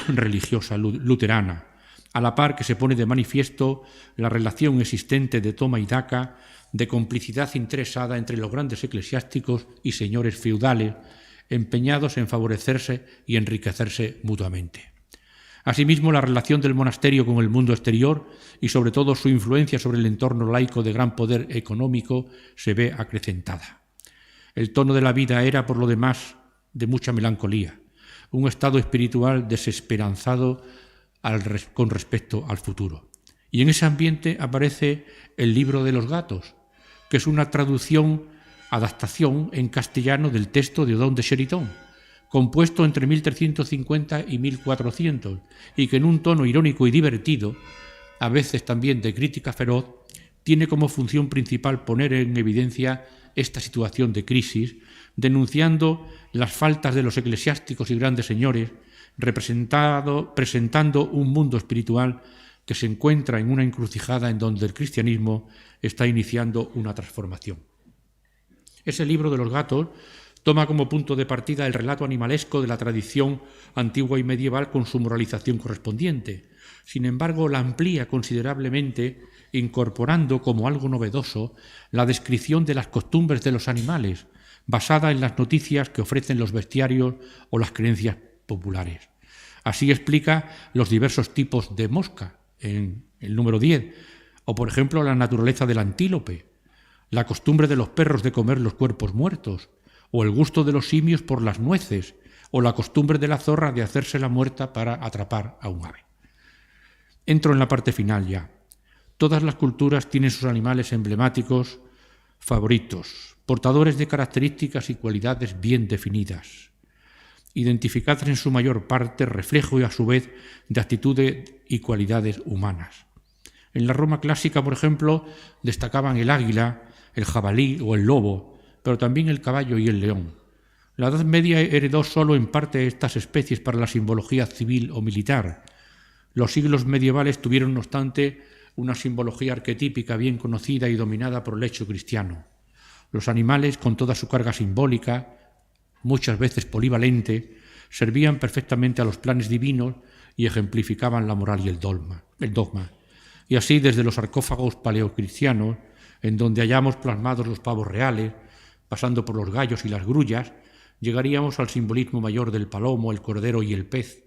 religiosa luterana, a la par que se pone de manifiesto la relación existente de toma y daca, de complicidad interesada entre los grandes eclesiásticos y señores feudales, empeñados en favorecerse y enriquecerse mutuamente. Asimismo, la relación del monasterio con el mundo exterior y sobre todo su influencia sobre el entorno laico de gran poder económico se ve acrecentada. El tono de la vida era, por lo demás, de mucha melancolía, un estado espiritual desesperanzado con respecto al futuro. Y en ese ambiente aparece el Libro de los Gatos, que es una adaptación en castellano del texto de Odón de Sheriton, compuesto entre 1350 y 1400, y que en un tono irónico y divertido, a veces también de crítica feroz, tiene como función principal poner en evidencia esta situación de crisis, denunciando las faltas de los eclesiásticos y grandes señores, presentando un mundo espiritual que se encuentra en una encrucijada en donde el cristianismo está iniciando una transformación. Ese Libro de los Gatos toma como punto de partida el relato animalesco de la tradición antigua y medieval con su moralización correspondiente. Sin embargo, la amplía considerablemente, incorporando como algo novedoso la descripción de las costumbres de los animales, basada en las noticias que ofrecen los bestiarios o las creencias populares. Así explica los diversos tipos de mosca en el número 10, o por ejemplo la naturaleza del antílope, la costumbre de los perros de comer los cuerpos muertos, o el gusto de los simios por las nueces, o la costumbre de la zorra de hacerse la muerta para atrapar a un ave. Entro en la parte final ya. Todas las culturas tienen sus animales emblemáticos favoritos, portadores de características y cualidades bien definidas, identificadas en su mayor parte reflejo y a su vez de actitudes y cualidades humanas. En la Roma clásica, por ejemplo, destacaban el águila, el jabalí o el lobo, pero también el caballo y el león. La Edad Media heredó solo en parte estas especies para la simbología civil o militar. Los siglos medievales tuvieron, no obstante, una simbología arquetípica bien conocida y dominada por el hecho cristiano. Los animales, con toda su carga simbólica, muchas veces polivalente, servían perfectamente a los planes divinos y ejemplificaban la moral y el dogma. Y así, desde los sarcófagos paleocristianos, en donde hallamos plasmados los pavos reales, pasando por los gallos y las grullas, llegaríamos al simbolismo mayor del palomo, el cordero y el pez,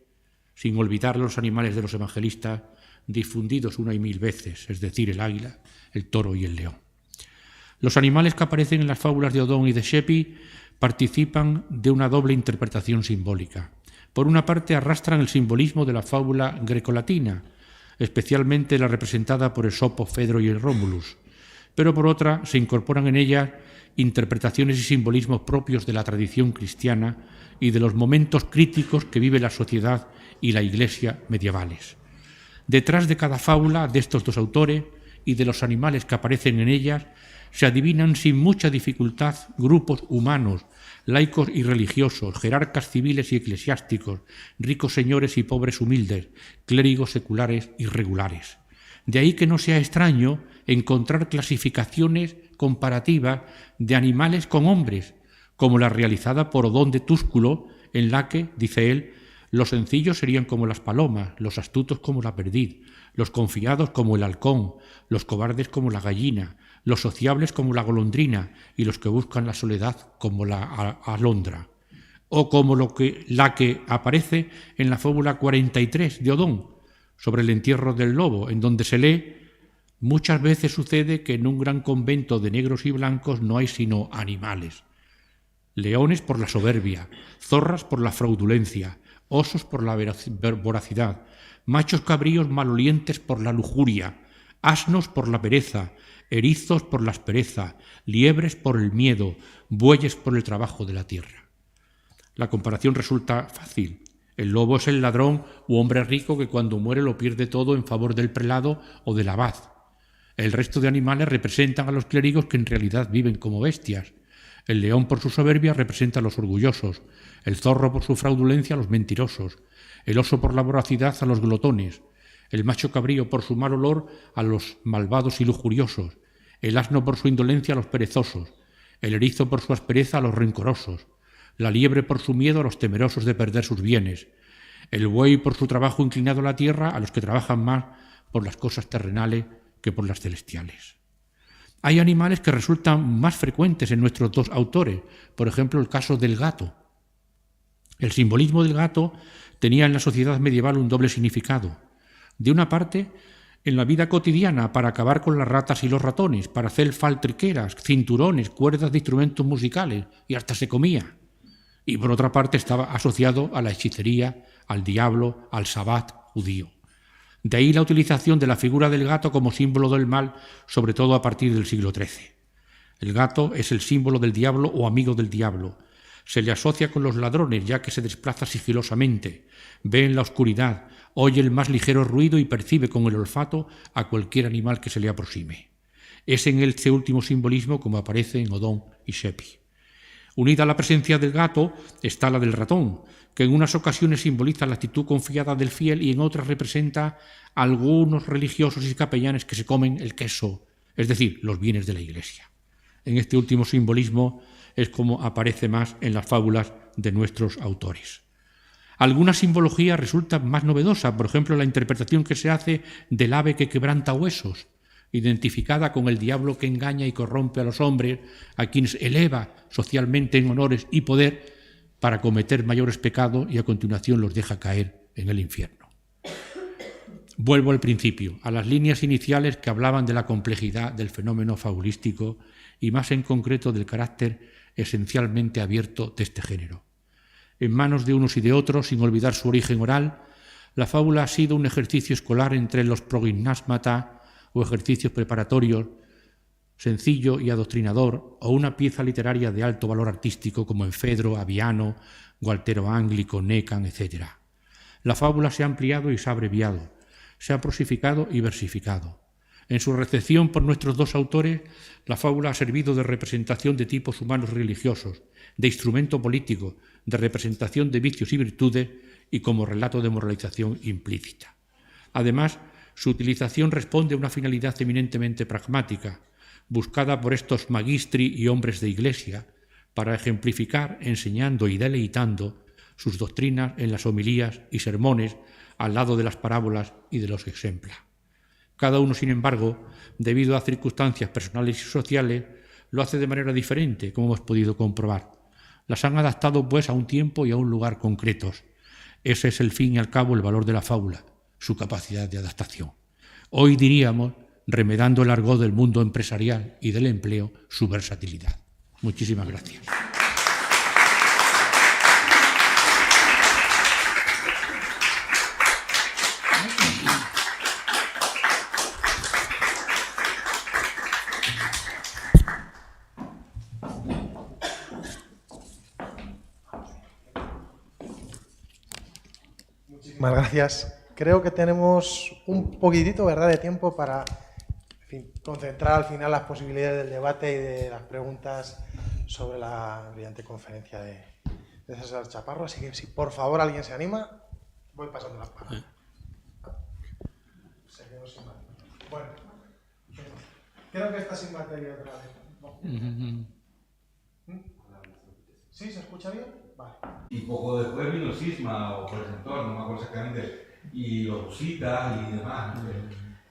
sin olvidar los animales de los evangelistas difundidos una y mil veces, es decir, el águila, el toro y el león. Los animales que aparecen en las fábulas de Odón y de Sheppey participan de una doble interpretación simbólica. Por una parte, arrastran el simbolismo de la fábula grecolatina, especialmente la representada por Esopo, Fedro y el Rómulus, pero por otra se incorporan en ella interpretaciones y simbolismos propios de la tradición cristiana y de los momentos críticos que vive la sociedad y la Iglesia medievales. Detrás de cada fábula de estos dos autores y de los animales que aparecen en ellas se adivinan sin mucha dificultad grupos humanos, laicos y religiosos, jerarcas civiles y eclesiásticos, ricos señores y pobres humildes, clérigos seculares y regulares. De ahí que no sea extraño encontrar clasificaciones comparativas de animales con hombres, como la realizada por Odón de Túsculo, en la que, dice él, los sencillos serían como las palomas, los astutos como la perdiz, los confiados como el halcón, los cobardes como la gallina, los sociables como la golondrina y los que buscan la soledad como la alondra. O como la que aparece en la fábula 43 de Odón, sobre el entierro del lobo, en donde se lee: muchas veces sucede que en un gran convento de negros y blancos no hay sino animales. Leones por la soberbia, zorras por la fraudulencia, osos por la voracidad, machos cabríos malolientes por la lujuria, asnos por la pereza, erizos por la aspereza, liebres por el miedo, bueyes por el trabajo de la tierra. La comparación resulta fácil. El lobo es el ladrón u hombre rico que cuando muere lo pierde todo en favor del prelado o del abad. El resto de animales representan a los clérigos que en realidad viven como bestias. El león por su soberbia representa a los orgullosos, el zorro por su fraudulencia a los mentirosos, el oso por la voracidad a los glotones, el macho cabrío por su mal olor a los malvados y lujuriosos, el asno por su indolencia a los perezosos, el erizo por su aspereza a los rencorosos, la liebre por su miedo a los temerosos de perder sus bienes, el buey por su trabajo inclinado a la tierra a los que trabajan más por las cosas terrenales que por las celestiales. Hay animales que resultan más frecuentes en nuestros dos autores, por ejemplo el caso del gato. El simbolismo del gato tenía en la sociedad medieval un doble significado. De una parte, en la vida cotidiana, para acabar con las ratas y los ratones, para hacer faltriqueras, cinturones, cuerdas de instrumentos musicales, y hasta se comía. Y por otra parte estaba asociado a la hechicería, al diablo, al sabbat judío. De ahí la utilización de la figura del gato como símbolo del mal, sobre todo a partir del siglo XIII. El gato es el símbolo del diablo o amigo del diablo. Se le asocia con los ladrones, ya que se desplaza sigilosamente, ve en la oscuridad, oye el más ligero ruido y percibe con el olfato a cualquier animal que se le aproxime. Es en este último simbolismo como aparece en Odón y Sheppey. Unida a la presencia del gato está la del ratón, que en unas ocasiones simboliza la actitud confiada del fiel y en otras representa a algunos religiosos y capellanes que se comen el queso, es decir, los bienes de la Iglesia. En este último simbolismo es como aparece más en las fábulas de nuestros autores. Alguna simbología resulta más novedosa, por ejemplo, la interpretación que se hace del ave que quebranta huesos, identificada con el diablo que engaña y corrompe a los hombres, a quienes eleva socialmente en honores y poder para cometer mayores pecados y a continuación los deja caer en el infierno. Vuelvo al principio, a las líneas iniciales que hablaban de la complejidad del fenómeno fabulístico y más en concreto del carácter esencialmente abierto de este género. En manos de unos y de otros, sin olvidar su origen oral, la fábula ha sido un ejercicio escolar entre los progymnasmata o ejercicios preparatorios, sencillo y adoctrinador, o una pieza literaria de alto valor artístico como en Fedro, Aviano, Gualtero Ánglico, Necan, etc. La fábula se ha ampliado y se ha abreviado, se ha prosificado y versificado. En su recepción por nuestros dos autores, la fábula ha servido de representación de tipos humanos religiosos, de instrumento político, de representación de vicios y virtudes y como relato de moralización implícita. Además, su utilización responde a una finalidad eminentemente pragmática, buscada por estos magistri y hombres de iglesia, para ejemplificar, enseñando y deleitando sus doctrinas en las homilías y sermones al lado de las parábolas y de los ejemplos. Cada uno, sin embargo, debido a circunstancias personales y sociales, lo hace de manera diferente, como hemos podido comprobar. las han adaptado pues a un tiempo y a un lugar concretos. Ese es el fin y al cabo el valor de la fábula, su capacidad de adaptación. Hoy diríamos, remedando el argot del mundo empresarial y del empleo, su versatilidad. Muchísimas gracias. Muchísimas gracias. Creo que tenemos un poquitito, ¿verdad?, de tiempo para, en fin, concentrar al final las posibilidades del debate y de las preguntas sobre la brillante conferencia de César Chaparro. Así que si por favor alguien se anima, voy pasando las palabras. Seguimos sin materia. Bueno, creo que está sin materia otra vez. ¿No? ¿Sí? ¿Se escucha bien? Vale. Y poco después vino el cisma o por el sector, no me acuerdo exactamente, y los rusitas y demás.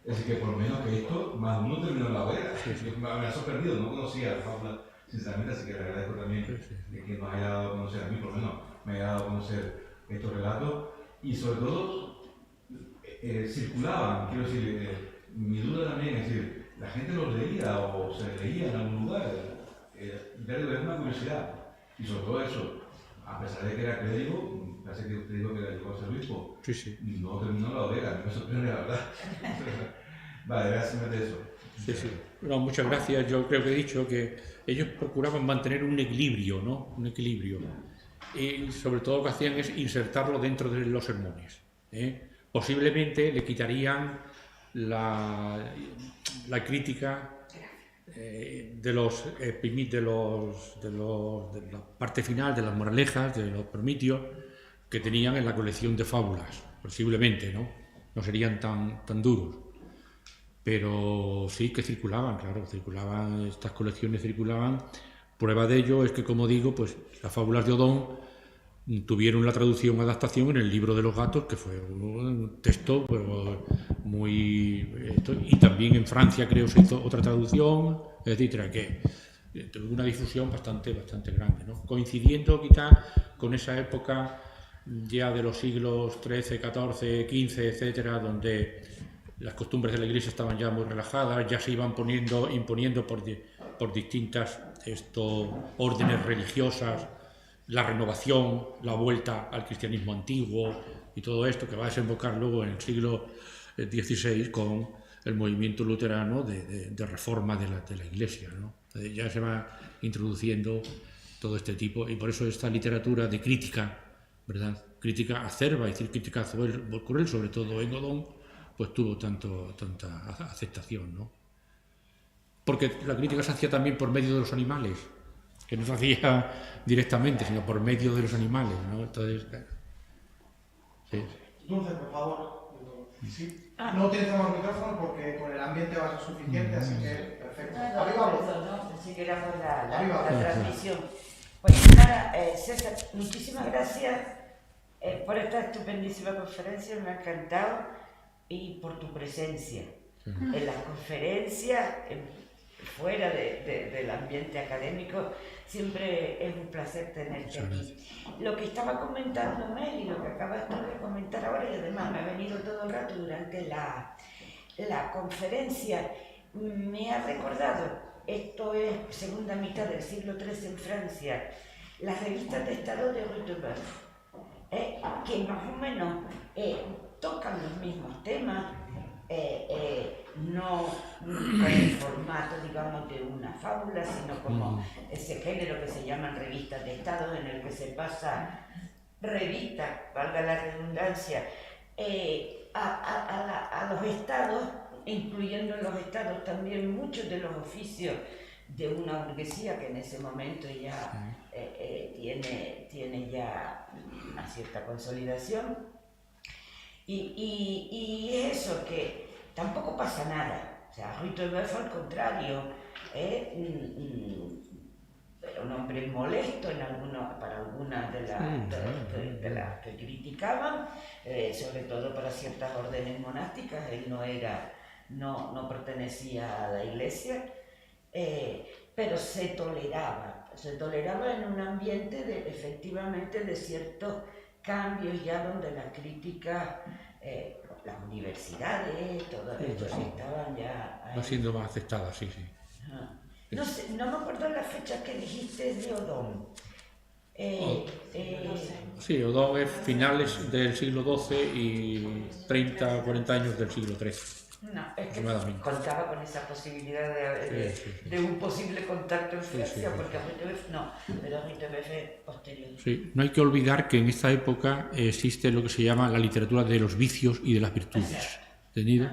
Así que por lo menos que esto, más de uno terminó la hoguera. Me ha sorprendido, no conocía la fábula, sinceramente, así que le agradezco también de que nos haya dado a conocer, a mí por lo menos, me haya dado a conocer estos relatos y sobre todo circulaban, quiero decir, mi duda también es decir, la gente los leía o se leía en algún lugar, es una curiosidad y sobre todo eso. A pesar de que era clérigo, parece que usted dijo que llegó a ser obispo. Sí, sí. No terminó la hoguera, me sorprende la verdad. Vale, gracias de eso. Sí, sí. No, muchas gracias. Yo creo que he dicho que ellos procuraban mantener un equilibrio, ¿no? Un equilibrio. Y sobre todo lo que hacían es insertarlo dentro de los sermones. Posiblemente le quitarían la crítica de la parte final, de las moralejas, de los promitios que tenían en la colección de fábulas, posiblemente, ¿no? No serían tan duros, pero sí que circulaban, claro, circulaban, estas colecciones circulaban. Prueba de ello es que, como digo, pues las fábulas de Odón tuvieron la traducción, adaptación en el libro de los gatos, que fue un texto pues, muy... y también en Francia creo se hizo otra traducción, etcétera, que tuvo una difusión bastante grande, ¿no? Coincidiendo quizá con esa época ya de los siglos XIII, XIV, XV, etcétera, donde las costumbres de la Iglesia estaban ya muy relajadas, ya se iban imponiendo por distintas órdenes religiosas, la renovación, la vuelta al cristianismo antiguo y todo esto que va a desembocar luego en el siglo XVI con el movimiento luterano de reforma de la Iglesia, ¿no? Ya se va introduciendo todo este tipo y por eso esta literatura de crítica, ¿verdad? Crítica acerba, es decir, crítica cruel, sobre todo en Odón, pues tuvo tanta aceptación, ¿no? Porque la crítica se hacía también por medio de los animales, que no se hacía directamente, sino por medio de los animales, ¿no? Entonces, sí. Dulce, por favor. Sí. No utilizamos micrófono porque con el ambiente va a ser suficiente, así que perfecto. No, pensé que era por la transmisión. Pues nada, César, muchísimas gracias por esta estupendísima conferencia, me ha encantado, y por tu presencia en las conferencias, fuera del ambiente académico. Siempre es un placer tenerte aquí. Lo que estaba comentando Mel y lo que acabas de comentar ahora, y además me ha venido todo el rato durante la conferencia, me ha recordado, esto es segunda mitad del siglo XIII en Francia, las revistas de estado de Rutebeuf, que más o menos tocan los mismos temas, no con el formato, digamos, de una fábula, sino como ese género que se llaman revistas de estados, en el que se pasa revista, valga la redundancia, a los estados, incluyendo en los estados también muchos de los oficios de una burguesía que en ese momento ya tiene ya una cierta consolidación. Y eso, que tampoco pasa nada. O sea, Rutebeuf, al contrario, era un hombre molesto para algunas de las que criticaban, sobre todo para ciertas órdenes monásticas. Él no pertenecía a la Iglesia, pero se toleraba se toleraba en un ambiente efectivamente de ciertos cambios ya donde la crítica, las universidades, todo esto estaban ya ahí. Va siendo más aceptada, sí. No sé, no me acuerdo las fechas que dijiste de Odón. Sí, Odón es finales del siglo XII y 30 o 40 años del siglo XIII. No, es que contaba con esa posibilidad de un posible contacto en Suecia, porque Ritterbeff no, pero Ritterbeff es posterior. Sí, no hay que olvidar que en esta época existe lo que se llama la literatura de los vicios y de las virtudes. ¿Entendido?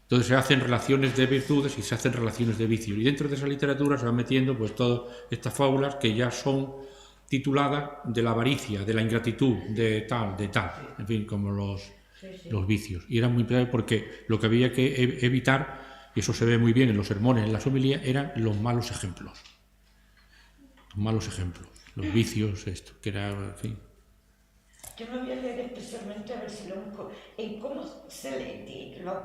Entonces se hacen relaciones de virtudes y se hacen relaciones de vicios. Y dentro de esa literatura se van metiendo pues todas estas fábulas que ya son tituladas de la avaricia, de la ingratitud, de tal, en fin, como los vicios. Y era muy claro porque lo que había que evitar, y eso se ve muy bien en los sermones, en las homilías, eran los malos ejemplos. Los malos ejemplos, los vicios, esto, que era, en fin. Yo me voy a leer especialmente a ver si en cómo se lee.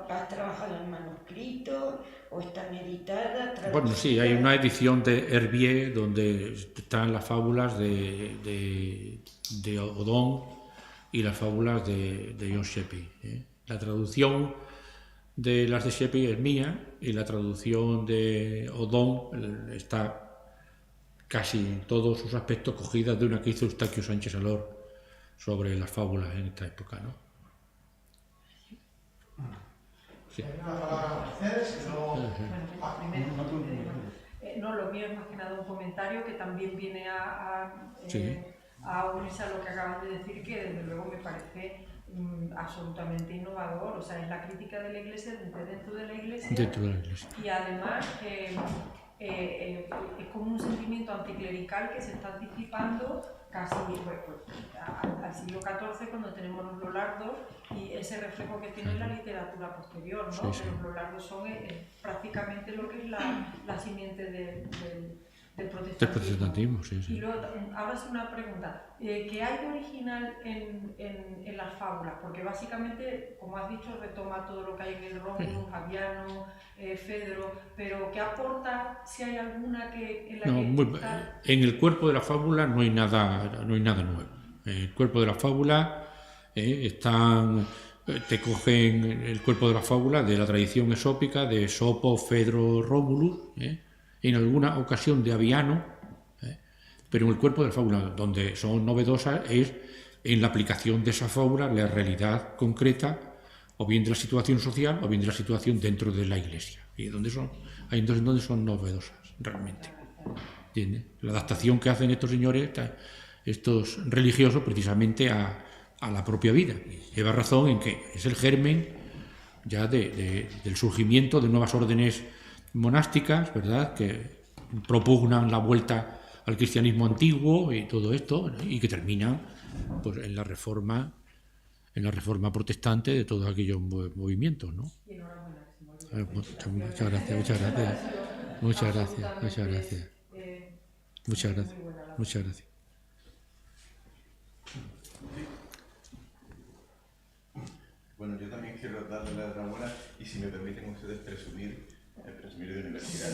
¿Has trabajado en manuscrito o están editadas? Bueno, sí, hay una edición de Herbier donde están las fábulas de Odón y las fábulas de John Sheppey. La traducción de las de Sheppey es mía y la traducción de Odón está casi en todos sus aspectos cogida de una que hizo Eustaquio Sánchez Alor sobre las fábulas en esta época, ¿no? Sí. Una palabra a Mercedes y luego... No, lo mío es más que nada un comentario que también viene a unirse a lo que acaban de decir, que desde luego me parece absolutamente innovador. O sea, es la crítica de la Iglesia dentro de la Iglesia. Dentro de la Iglesia. Y además es como un sentimiento anticlerical que se está anticipando casi al siglo XIV, cuando tenemos los Lollardos y ese reflejo que tiene la literatura posterior, ¿no? Sí. Los Lollardos son prácticamente lo que es la simiente del protestantismo. Sí. Y luego, ahora es una pregunta, ¿qué hay de original en las fábulas? Porque básicamente, como has dicho, retoma todo lo que hay en el Rómulo, Fabiano, Fedro, pero ¿qué aporta, si hay alguna en el cuerpo de la fábula no hay nada nuevo. En el cuerpo de la fábula te cogen el cuerpo de la fábula de la tradición esópica de Esopo, Fedro, Rómulus, en alguna ocasión de Aviano, pero en el cuerpo de la fábula donde son novedosas es en la aplicación de esa fábula la realidad concreta, o bien de la situación social, o bien de la situación dentro de la Iglesia, y donde son novedosas realmente. ¿Entiendes? La adaptación que hacen estos señores, estos religiosos, precisamente a la propia vida. Lleva razón en que es el germen ya del surgimiento de nuevas órdenes monásticas, ¿verdad?, que propugnan la vuelta al cristianismo antiguo y todo esto, y que terminan pues en la reforma protestante de todos aquellos movimientos, ¿no? Muchas gracias. Bueno, yo también quiero darle la enhorabuena y, si me permiten ustedes, presumir de universidad.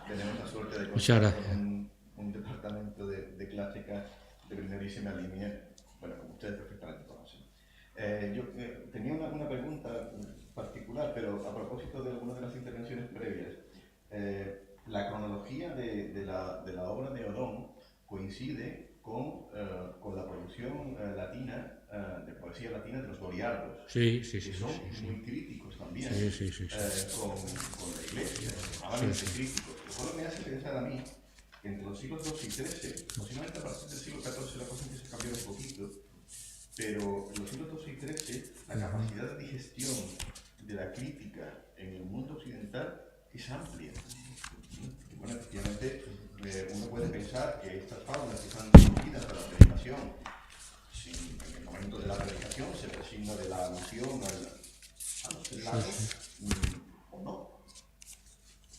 Tenemos la suerte de contar con un departamento de clásicas de primerísima línea, bueno, como ustedes perfectamente conocen. Yo tenía una pregunta particular, pero a propósito de algunas de las intervenciones previas. La cronología de la obra de Odón coincide con la producción latina, de poesía latina de los Goliardos, que son muy críticos también con la Iglesia, extremadamente críticos. Lo cual me hace pensar a mí que entre los siglos II y XIII, posiblemente a partir del siglo XIV la cosa empieza a cambiar un poquito, pero en los siglos II y XIII la capacidad de digestión de la crítica en el mundo occidental es amplia. Y bueno, efectivamente, uno puede pensar que estas fábulas que están dirigidas a la predicación, en el momento de la predicación se prescinda de la alusión a los celados, o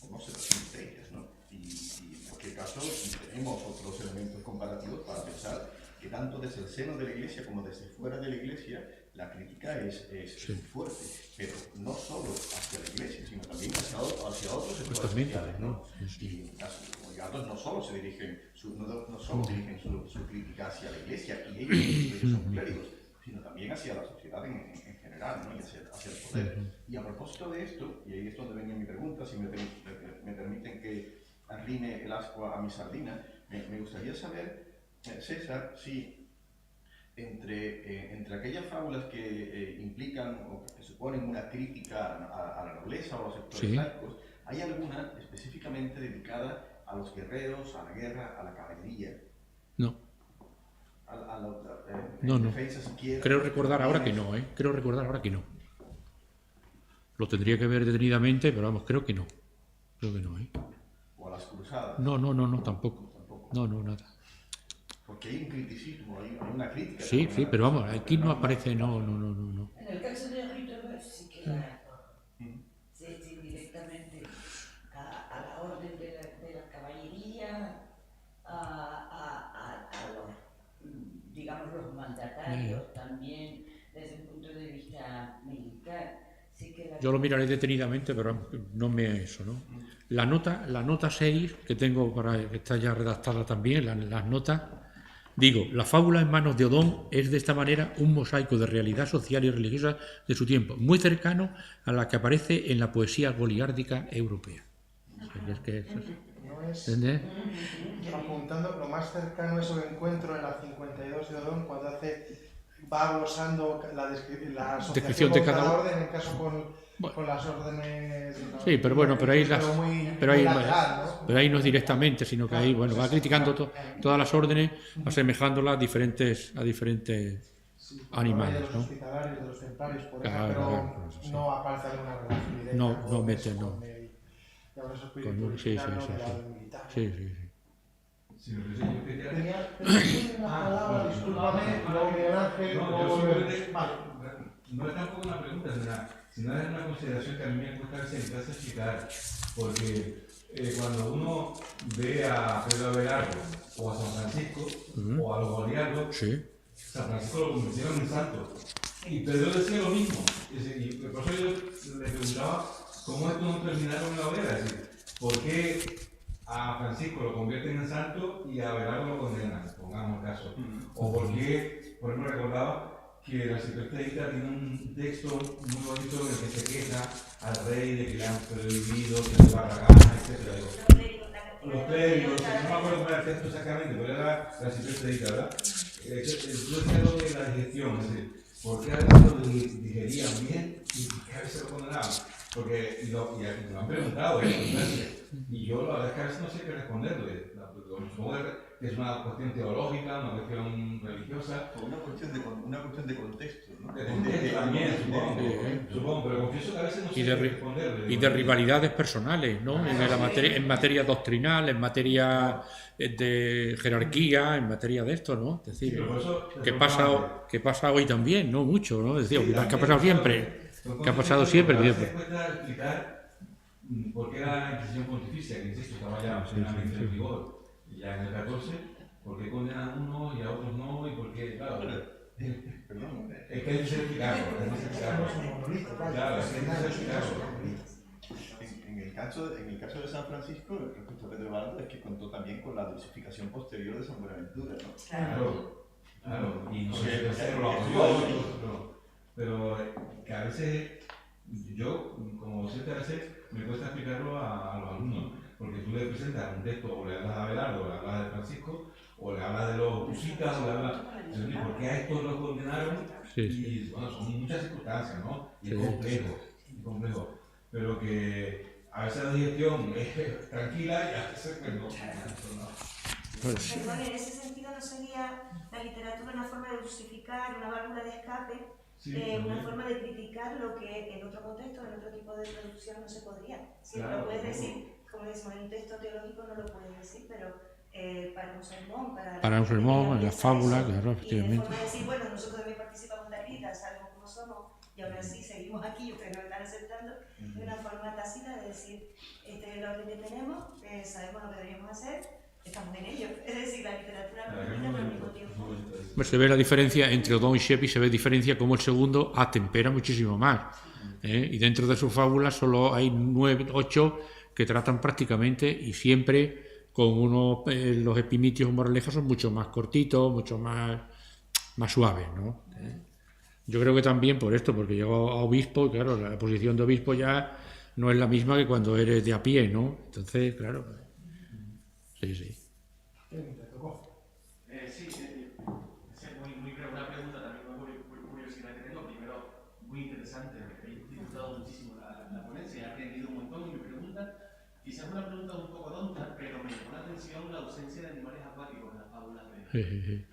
no se prescinde de ellas, ¿no? Y en cualquier caso tenemos otros elementos comparativos para pensar que tanto desde el seno de la Iglesia como desde fuera de la Iglesia la crítica es fuerte, pero no solo hacia la Iglesia, sino también hacia otros sectores sociales, ¿no? Y en caso de los ligados no solo se dirigen, no solo dirigen su crítica hacia la Iglesia, y ellos son clérigos, sino también hacia la sociedad en general, ¿no? Y hacia el poder. Y a propósito de esto, y ahí es donde venía mi pregunta, si me permiten que arrime el ascua a mi sardina, me gustaría saber, César, si entre aquellas fábulas que implican o que suponen una crítica a la nobleza o a los sectores laicos, ¿hay alguna específicamente dedicada a los guerreros, a la guerra, a la caballería? No. No. Creo recordar ahora que no, Creo recordar ahora que no. Lo tendría que ver detenidamente, pero vamos, creo que no. Creo que no, ¿O a las cruzadas? No, tampoco. No, nada. Porque hay un criticismo, hay una crítica. Sí, pero vamos, aquí no aparece, no. En el caso de Ritterberg sí que sí, directamente a la orden de la caballería, a los, digamos, los mandatarios también desde un punto de vista militar. Sí que yo lo miraré detenidamente, pero vamos, no me eso, ¿no? La nota 6, que tengo que está ya redactada también, las notas. Digo, la fábula en manos de Odón es de esta manera un mosaico de realidad social y religiosa de su tiempo, muy cercano a la que aparece en la poesía goliárdica europea. ¿Entendés? Apuntando, lo más cercano es el encuentro en la 52 de Odón, cuando va glosando la descripción de cada orden, en caso con las órdenes. Sí, pero bueno, pero ahí no es directamente, sino que ahí va criticando todas las órdenes, asemejándolas a diferentes animales, de los hospitalarios, de los templarios, por claro, pero no aparece alguna relación directa. No mete, no. Sí. Sí, yo quería... una palabra, discúlpame, luego Miguel Ángel... No es tampoco una pregunta, sino es una consideración que a mí me cuesta sentarse a explicar, porque cuando uno ve a Pedro Abelardo o a San Francisco o a los goliardos, San Francisco lo convirtieron en santo. Y Pedro decía lo mismo. Y por eso yo le preguntaba cómo esto no terminaron en la hoguera. Es decir, ¿por qué a Francisco lo convierten en santo y a Abelardo lo condenan? Pongamos el caso. O por qué, por ejemplo, recordaba que el arcipreste Edita tiene un texto muy bonito en el que se queja al rey de que le han prohibido, que se va a la gana, etc. Los clérigos, no me acuerdo cómo era el texto exactamente, pero era el arcipreste Edita, ¿verdad? Tú decías lo de la digestión, es decir, ¿por qué a veces lo digerían bien y a veces lo condenaban? Porque, y me han preguntado, y yo la verdad es que a veces no sé qué responderle. Supongo que es una cuestión teológica, una cuestión religiosa. O una cuestión de contexto, ¿no? De contexto también, supongo, pero confieso que a veces no sé qué responderle. Y de rivalidades personales, ¿no? En materia doctrinal, en materia de jerarquía, en materia de esto, ¿no? Es decir, que pasa hoy también, no mucho, ¿no? Es decir, que ha pasado siempre. Que ha pasado siempre. A veces cuesta explicar por qué la Inquisición Pontificia, que insisto, estaba ya plenamente en vigor, ya en el 14, por qué condenan a unos y a otros no, y por qué, claro, perdón, es que hay que explicarlo, claro, es que hay que explicarlo. En el caso de San Francisco, respecto a Pedro Abelardo, es que contó también con la dosificación posterior de San Buenaventura, ¿no? Claro, y no sé si lo apoyó, pero que a veces, yo, como docente, a veces me cuesta explicarlo a los alumnos, porque tú le presentas un texto, o le hablas de Abelardo, o le hablas de Francisco, o le hablas de los husitas, o le hablas de por qué a estos los condenaron, y bueno, son muchas circunstancias, ¿no? Y es complejo, pero que a veces la digestión es tranquila y a veces pues no. Perdón, en ese sentido no sería la literatura una forma de justificar, una válvula de escape, una forma de criticar lo que en otro contexto, en otro tipo de producción no se podría. Siempre lo puedes decir, como decimos, en un texto teológico no lo puedes decir, pero para un sermón, en la fábula, claro, efectivamente. Y de forma de decir, bueno, nosotros también participamos de la vida, sabemos cómo somos, y ahora sí seguimos aquí y ustedes nos están aceptando, de una forma tácita de decir, este es el orden que tenemos, sabemos lo que deberíamos hacer, estamos en ello. Es decir, la literatura política, pero al mismo tiempo Se ve la diferencia entre Odón y Sheppey, se ve diferencia como el segundo atempera muchísimo más. Y dentro de sus fábulas solo hay 9, 8 que tratan prácticamente y siempre con los epimitios o moralejas son mucho más cortitos, mucho más suaves, ¿no? Yo creo que también por esto, porque llegó a obispo, y claro, la posición de obispo ya no es la misma que cuando eres de a pie, ¿no? Entonces, claro, sí. Sí, muy breve, una pregunta también, una curiosidad que tengo. Primero, muy interesante, he disfrutado muchísimo la ponencia, he aprendido un montón y mi pregunta, quizás una pregunta un poco tonta, pero me llamó la atención la ausencia de animales acuáticos en las fábulas de...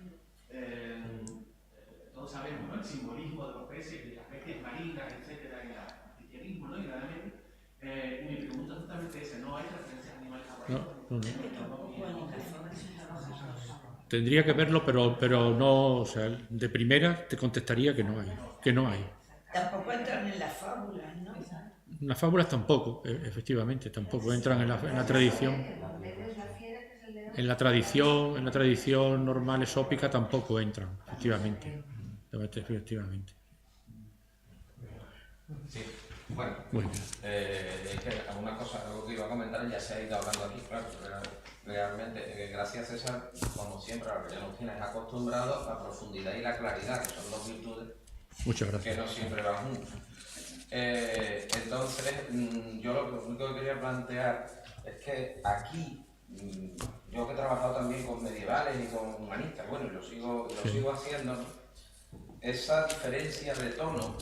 todos sabemos, ¿no?, el simbolismo de los peces, de las bestias marinas, etcétera, en el cristianismo, ¿no?, y realmente, y mi pregunta es justamente esa, ¿no hay referencias a animales acuáticos? No. Tendría que verlo, pero no, o sea, de primera te contestaría que no hay. Tampoco entran en las fábulas, ¿no? Las fábulas tampoco, efectivamente, tampoco entran en la tradición. En la tradición normal esópica tampoco entran, efectivamente. Sí, bueno, es que alguna cosa, algo que iba a comentar ya se ha ido hablando aquí, claro, realmente, gracias César, como siempre, a lo que ya nos tienes acostumbrado, la profundidad y la claridad, que son dos virtudes que no siempre van juntas. Entonces, yo lo único que quería plantear es que aquí, yo que he trabajado también con medievales y con humanistas, bueno, y lo sigo haciendo, ¿no?, esa diferencia de tono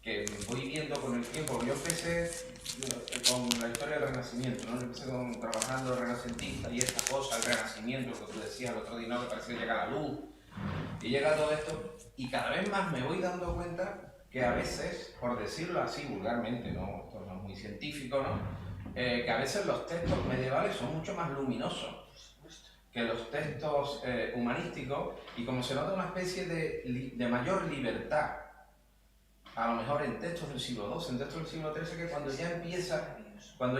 que voy viendo con el tiempo. Yo empecé con la historia del Renacimiento, ¿no? Yo empecé trabajando el renacentista y esta cosa, el Renacimiento, lo que tú decías el otro día, ¿no?, que parece que llega la luz y llega todo esto, y cada vez más me voy dando cuenta que a veces, por decirlo así vulgarmente, ¿no?, esto no es muy científico, ¿no?, que a veces los textos medievales son mucho más luminosos que los textos humanísticos, y como se nota una especie de mayor libertad, a lo mejor en textos del siglo XII, en textos del siglo XIII, que cuando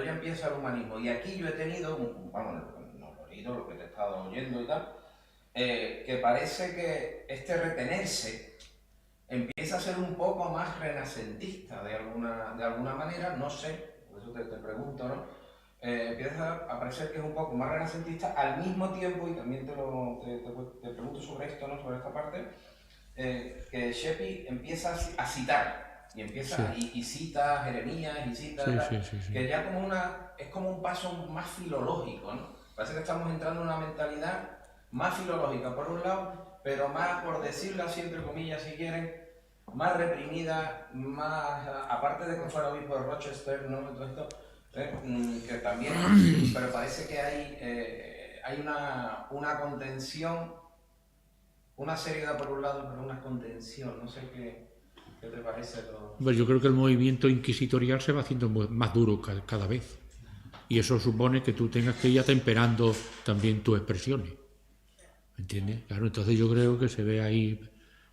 ya empieza el humanismo. Y aquí yo he tenido, vamos, no lo he oído, lo que te he estado oyendo y tal, que parece que este retenerse empieza a ser un poco más renacentista de alguna manera, no sé, por eso te pregunto, ¿no? Empieza a parecer que es un poco más renacentista al mismo tiempo, y también te pregunto sobre esto, ¿no?, sobre esta parte, que Sheppey empieza a citar, y cita Jeremías, y cita, que ya es como un paso más filológico, ¿no? Parece que estamos entrando en una mentalidad más filológica por un lado, pero más, por decirlo así, entre comillas, si quieren, más reprimida, más, aparte de que fuera obispo de Rochester, ¿no?, todo esto, que también, pero parece que hay una contención, una seriedad por un lado, pero una contención. No sé qué te parece todo. Bueno, yo creo que el movimiento inquisitorial se va haciendo más duro cada vez, y eso supone que tú tengas que ir atemperando también tus expresiones, ¿me entiendes? Claro, entonces yo creo que se ve ahí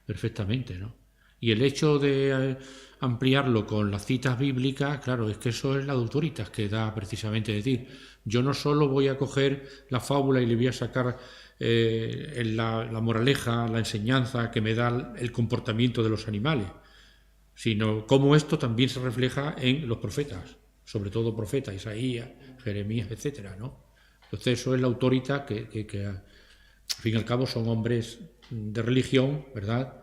perfectamente, ¿no? Y el hecho de ampliarlo con las citas bíblicas, claro, es que eso es la Autoritas que da precisamente decir. Yo no solo voy a coger la fábula y le voy a sacar la moraleja, la enseñanza que me da el comportamiento de los animales, sino cómo esto también se refleja en los profetas, sobre todo profetas, Isaías, Jeremías, etcétera, ¿no? Entonces eso es la Autoritas que al fin y al cabo son hombres de religión, ¿verdad?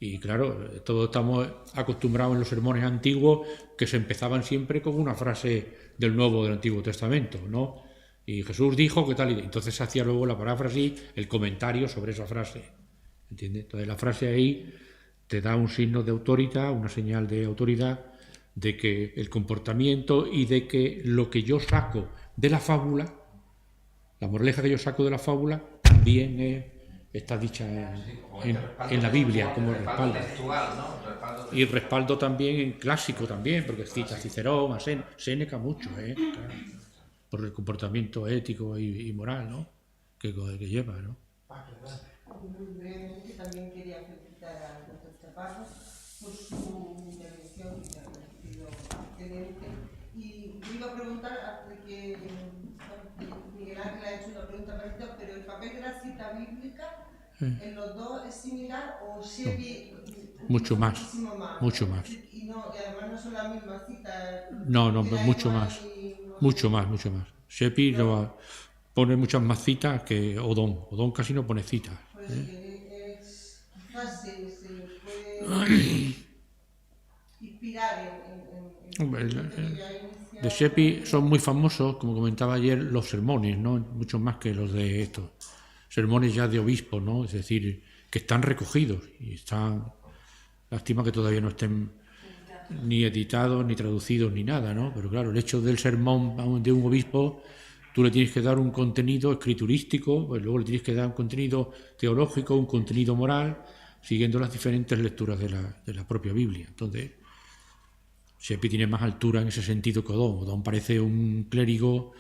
Y claro, todos estamos acostumbrados en los sermones antiguos que se empezaban siempre con una frase del Nuevo del Antiguo Testamento, ¿no? Y Jesús dijo que tal, y entonces se hacía luego la paráfrasis, el comentario sobre esa frase, ¿entiendes? Entonces la frase ahí te da un signo de autoridad, una señal de autoridad, de que el comportamiento y de que lo que yo saco de la fábula, la moraleja que yo saco de la fábula, también está dicha en la Biblia como respaldo. Y respaldo también en clásico también, porque cita a Cicerón, a Séneca mucho, claro, por el comportamiento ético y moral, ¿no?, que lleva, ¿no? Muy brevemente también quería felicitar al doctor Chaparro por su intervención, que me ha parecido excelente. Y me iba a preguntar, Miguel Ángel ha hecho una pregunta parecida, pero el papel de la cita bíblica ¿En los dos es similar o Sheppy? Mucho más, mucho más. Y además no son las mismas citas. No, mucho más. Mucho más. Sheppy pone muchas más citas que Odón. Odón casi no pone citas. Pues quizás se puede inspirar de Sheppy son muy famosos, como comentaba ayer, los sermones, ¿no? Mucho más que los de estos. Sermones ya de obispo, ¿no? Es decir, que están recogidos y están... Lástima que todavía no estén ni editados, ni traducidos, ni nada, ¿no? Pero claro, el hecho del sermón de un obispo, tú le tienes que dar un contenido escriturístico, pues luego le tienes que dar un contenido teológico, un contenido moral, siguiendo las diferentes lecturas de la propia Biblia. Entonces, Sheppy tiene más altura en ese sentido que Odón. Odón parece un clérigo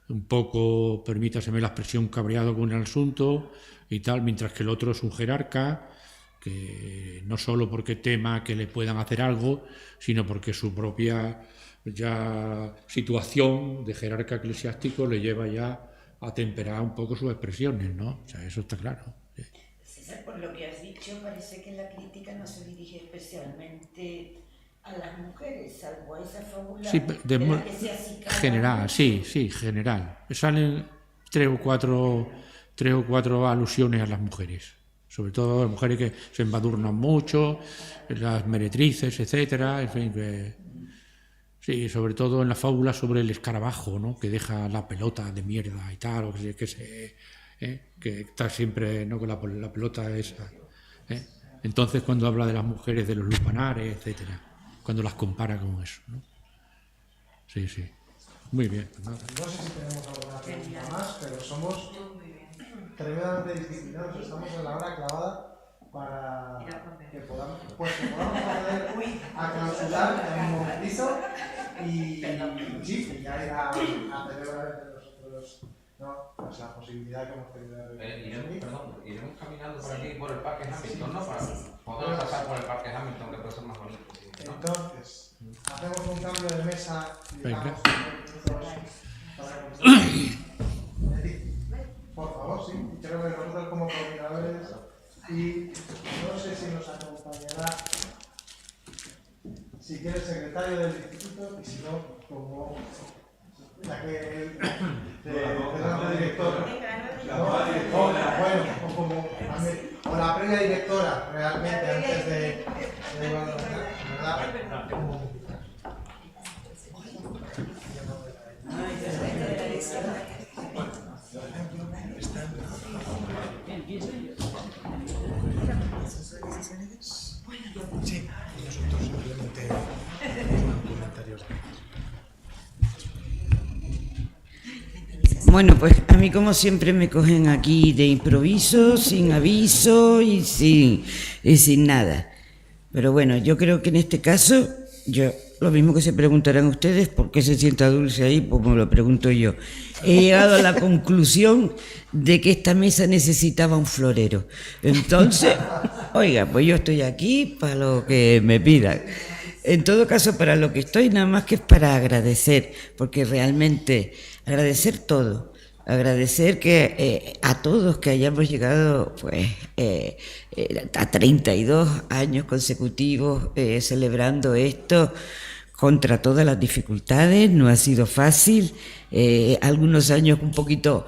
un poco, permítaseme la expresión, cabreado con el asunto y tal, mientras que el otro es un jerarca que no solo porque tema que le puedan hacer algo, sino porque su propia ya situación de jerarca eclesiástico le lleva ya a temperar un poco sus expresiones, ¿no? O sea, eso está claro. Sí. César, por lo que has dicho, parece que la crítica no se dirige especialmente a las mujeres, salvo a esa fórmula Sí, de la que se acicala. general, sí, general. Salen tres o cuatro alusiones a las mujeres. Sobre todo las mujeres que se embadurnan mucho, las meretrices, etcétera, en fin, sí, sobre todo en la fábula sobre el escarabajo, ¿no? Que deja la pelota de mierda y tal, o que está siempre, ¿no? Con la pelota esa. Entonces, cuando habla de las mujeres de los lupanares, etcétera, cuando las compara con eso, ¿no? Sí. Muy bien. Pues nada. No sé si tenemos alguna pregunta más, pero somos tremendamente disciplinados, estamos en la hora clavada para que podamos proceder a clausurar en un momentito y ya ir a celebrar entre nosotros, ¿no? Pues la posibilidad que hemos tenido de iremos caminando por aquí, por el Parque Hamilton, ¿no? Para poder pasar por el Parque Hamilton, que puede ser más bonito. ¿No? Entonces, hacemos un cambio de mesa y dejamos para por favor, sí, creo que nosotros como coordinadores y no sé si nos acompañará, si quiere, el secretario del instituto y si no, como la que el director, bueno, o la previa directora realmente antes de ¿verdad? Sí, nosotros simplemente comentarios. Bueno, pues a mí como siempre me cogen aquí de improviso, sin aviso y sin nada. Pero bueno, yo creo que en este caso, lo mismo que se preguntarán ustedes, ¿por qué se sienta Dulce ahí? Pues me lo pregunto yo. He llegado a la conclusión de que esta mesa necesitaba un florero. Entonces, oiga, pues yo estoy aquí para lo que me pidan. En todo caso, para lo que estoy, nada más que es para agradecer, porque realmente agradecer todo. Agradecer que a todos que hayamos llegado pues a 32 años consecutivos celebrando esto contra todas las dificultades. No ha sido fácil, algunos años un poquito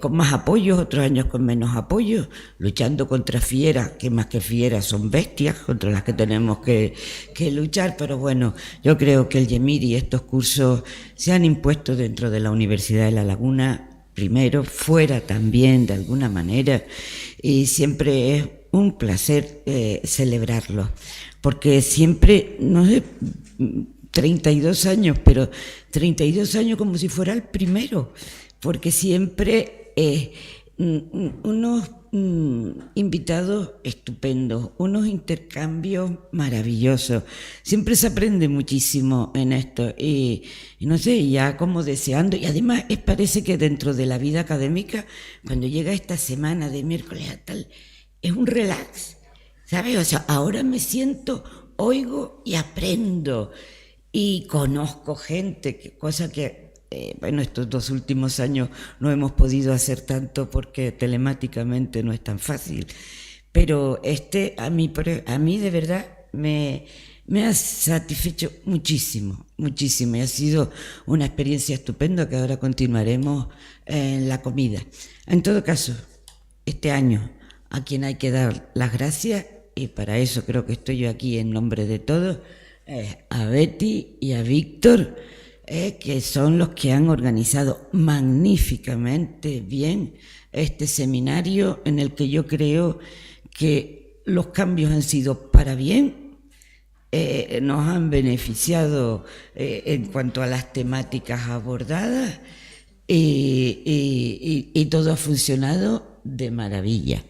con más apoyo, otros años con menos apoyo, luchando contra fieras, que más que fieras son bestias contra las que tenemos que luchar. Pero bueno, yo creo que el YEMIR y estos cursos se han impuesto dentro de la Universidad de La Laguna, primero, fuera también de alguna manera, y siempre es un placer celebrarlo, porque siempre, no sé, 32 años, pero 32 años como si fuera el primero, porque siempre unos invitados estupendos, unos intercambios maravillosos. Siempre se aprende muchísimo en esto y no sé, ya como deseando, y además parece que dentro de la vida académica, cuando llega esta semana de miércoles a tal, es un relax, ¿sabes? O sea, ahora me siento, oigo y aprendo y conozco gente, cosa que bueno, estos 2 últimos años no hemos podido hacer tanto porque telemáticamente no es tan fácil, pero a mí de verdad me ha satisfecho muchísimo, muchísimo, y ha sido una experiencia estupenda que ahora continuaremos en la comida. En todo caso, este año a quien hay que dar las gracias, y para eso creo que estoy yo aquí en nombre de todos, a Betty y a Víctor, que son los que han organizado magníficamente bien este seminario, en el que yo creo que los cambios han sido para bien, nos han beneficiado en cuanto a las temáticas abordadas, y todo ha funcionado de maravilla.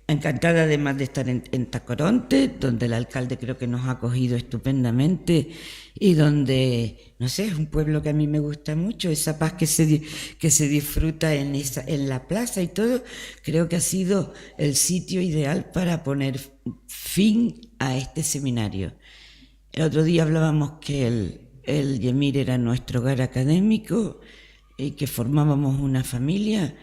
Encantada además de estar en Tacoronte, donde el alcalde creo que nos ha acogido estupendamente y donde, no sé, es un pueblo que a mí me gusta mucho, esa paz que se disfruta en la plaza y todo. Creo que ha sido el sitio ideal para poner fin a este seminario. El otro día hablábamos que el Yemir era nuestro hogar académico y que formábamos una familia.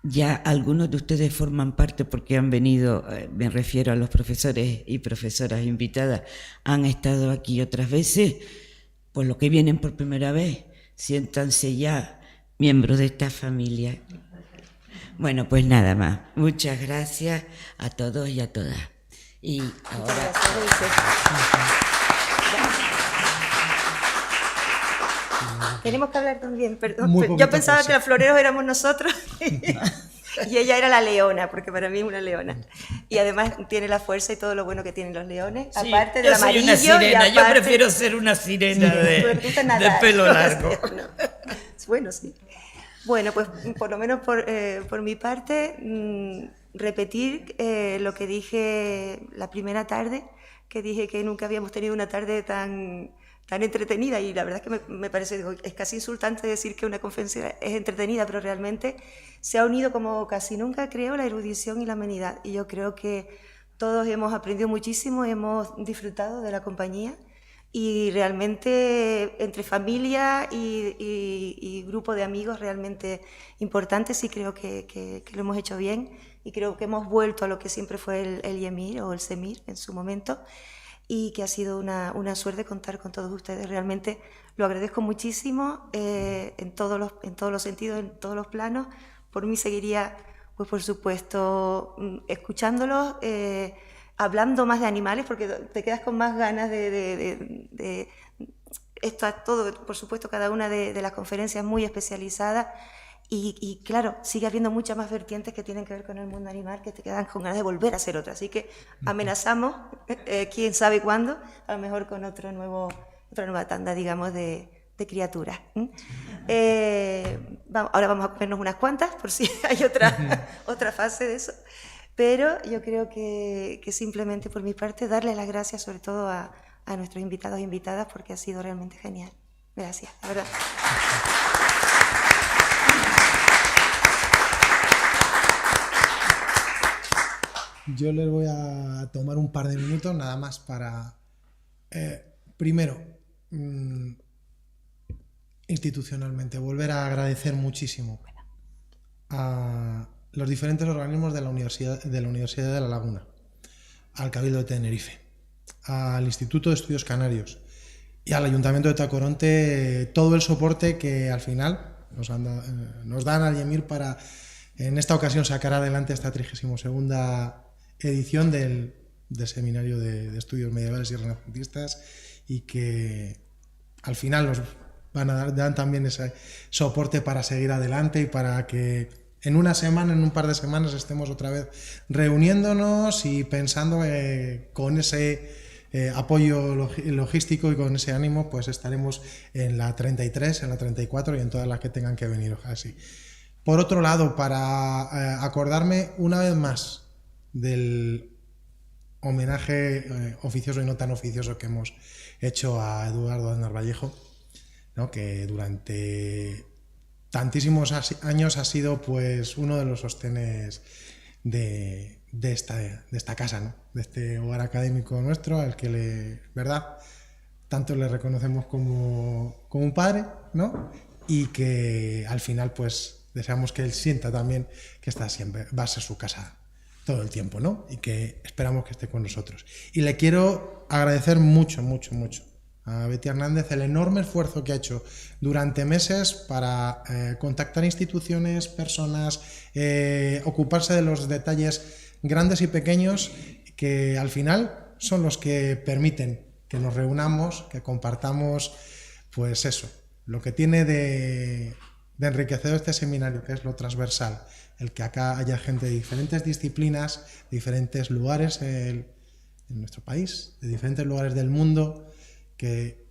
Ya algunos de ustedes forman parte porque han venido, me refiero a los profesores y profesoras invitadas, han estado aquí otras veces, pues los que vienen por primera vez, siéntanse ya miembros de esta familia. Bueno, pues nada más. Muchas gracias a todos y a todas. Y ahora... Tenemos que hablar también, perdón. Yo pensaba que los floreros éramos nosotros y ella era la leona, porque para mí es una leona. Y además tiene la fuerza y todo lo bueno que tienen los leones, sí, aparte del amarillo. Yo soy una sirena, yo prefiero ser una sirena de pelo largo. No. Bueno, sí. Bueno, pues por lo menos por mi parte, repetir lo que dije la primera tarde, que dije que nunca habíamos tenido una tarde tan entretenida, y la verdad es que me parece, es casi insultante decir que una conferencia es entretenida, pero realmente se ha unido como casi nunca, creo, la erudición y la amenidad, y yo creo que todos hemos aprendido muchísimo, hemos disfrutado de la compañía, y realmente entre familia y grupo de amigos realmente importantes, sí creo que lo hemos hecho bien, y creo que hemos vuelto a lo que siempre fue el Yemir o el Semir en su momento, y que ha sido una suerte contar con todos ustedes. Realmente lo agradezco muchísimo en todos los sentidos, en todos los planos. Por mí seguiría, pues por supuesto, escuchándolos, hablando más de animales, porque te quedas con más ganas de esto, todo, por supuesto, cada una de las conferencias muy especializadas. Y claro, sigue habiendo muchas más vertientes que tienen que ver con el mundo animal, que te quedan con ganas de volver a hacer otra. Así que amenazamos, quién sabe cuándo, a lo mejor con otra nueva tanda, digamos, de criaturas. Ahora vamos a comernos unas cuantas, por si hay otra fase de eso. Pero yo creo que simplemente por mi parte darle las gracias sobre todo a nuestros invitados e invitadas, porque ha sido realmente genial. Gracias, la verdad. Yo les voy a tomar un par de minutos nada más para, primero, institucionalmente, volver a agradecer muchísimo a los diferentes organismos de la Universidad de La Laguna, al Cabildo de Tenerife, al Instituto de Estudios Canarios y al Ayuntamiento de Tacoronte, todo el soporte que al final nos dan al Yemir para, en esta ocasión, sacar adelante esta 32ª edición del Seminario de Estudios Medievales y Renacentistas, y que al final nos dan también ese soporte para seguir adelante y para que en un par de semanas estemos otra vez reuniéndonos y pensando con ese apoyo logístico y con ese ánimo, pues estaremos en la 33, en la 34 y en todas las que tengan que venir, así. Por otro lado, para acordarme una vez más del homenaje oficioso y no tan oficioso que hemos hecho a Eduardo Aznar Vallejo, ¿no?, que durante tantísimos años ha sido pues uno de los sostenes de esta casa, ¿no?, de este hogar académico nuestro, al que ¿verdad?, tanto le reconocemos como un padre, ¿no? Y que al final pues deseamos que él sienta también que esta siempre va a ser su casa todo el tiempo, ¿no? Y que esperamos que esté con nosotros. Y le quiero agradecer mucho a Betty Hernández el enorme esfuerzo que ha hecho durante meses para contactar instituciones, personas, ocuparse de los detalles grandes y pequeños que al final son los que permiten que nos reunamos, que compartamos, pues eso, lo que tiene de enriquecedor este seminario, que es lo transversal, el que acá haya gente de diferentes disciplinas, de diferentes lugares en nuestro país, de diferentes lugares del mundo, que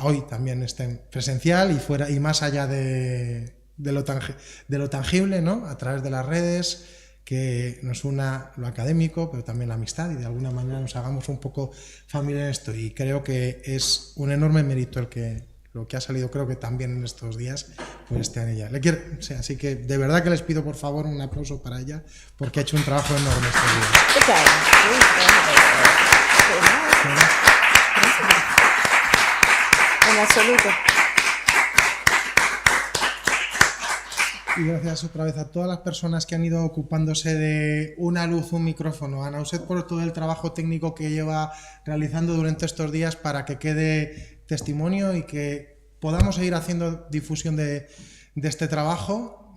hoy también estén presencial y fuera y más allá de lo tangible, ¿no? A través de las redes, que nos una lo académico, pero también la amistad, y de alguna manera nos hagamos un poco familia en esto. Y creo que es un enorme mérito lo que ha salido, creo que también en estos días, pues esté en ella. Así que de verdad que les pido por favor un aplauso para ella, porque ha hecho un trabajo enorme estos días. En absoluto. Y gracias otra vez a todas las personas que han ido ocupándose de una luz, un micrófono. A Nauset por todo el trabajo técnico que lleva realizando durante estos días para que quede testimonio y que podamos seguir haciendo difusión de este trabajo.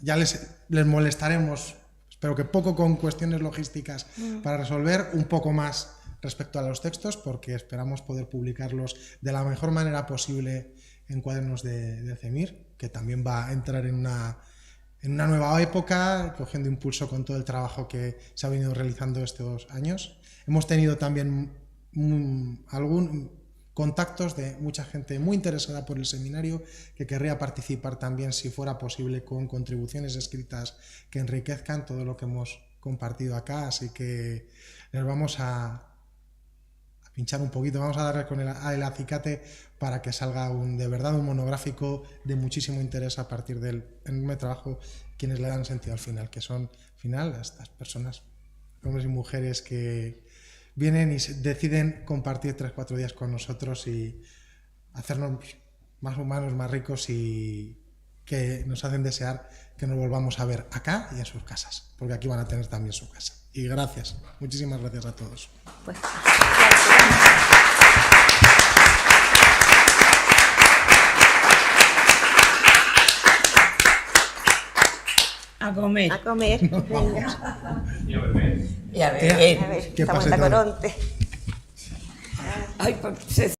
Ya les molestaremos, espero que poco, con cuestiones logísticas para resolver, un poco más respecto a los textos, porque esperamos poder publicarlos de la mejor manera posible en Cuadernos de CEMIR, que también va a entrar en una nueva época, cogiendo impulso con todo el trabajo que se ha venido realizando estos años. Hemos tenido también contactos de mucha gente muy interesada por el seminario, que querría participar también, si fuera posible, con contribuciones escritas que enriquezcan todo lo que hemos compartido acá. Así que les vamos a pinchar un poquito, vamos a darle con el acicate para que salga de verdad un monográfico de muchísimo interés a partir del enorme trabajo quienes le dan sentido al final, que son al final estas personas, hombres y mujeres que vienen y deciden compartir 3-4 días con nosotros y hacernos más humanos, más ricos, y que nos hacen desear que nos volvamos a ver acá y en sus casas, porque aquí van a tener también su casa. Y gracias, muchísimas gracias a todos. Pues, a comer. A comer. Venga. Y a beber. Y a beber. A ver, estamos en Tacoronte. Ay, pues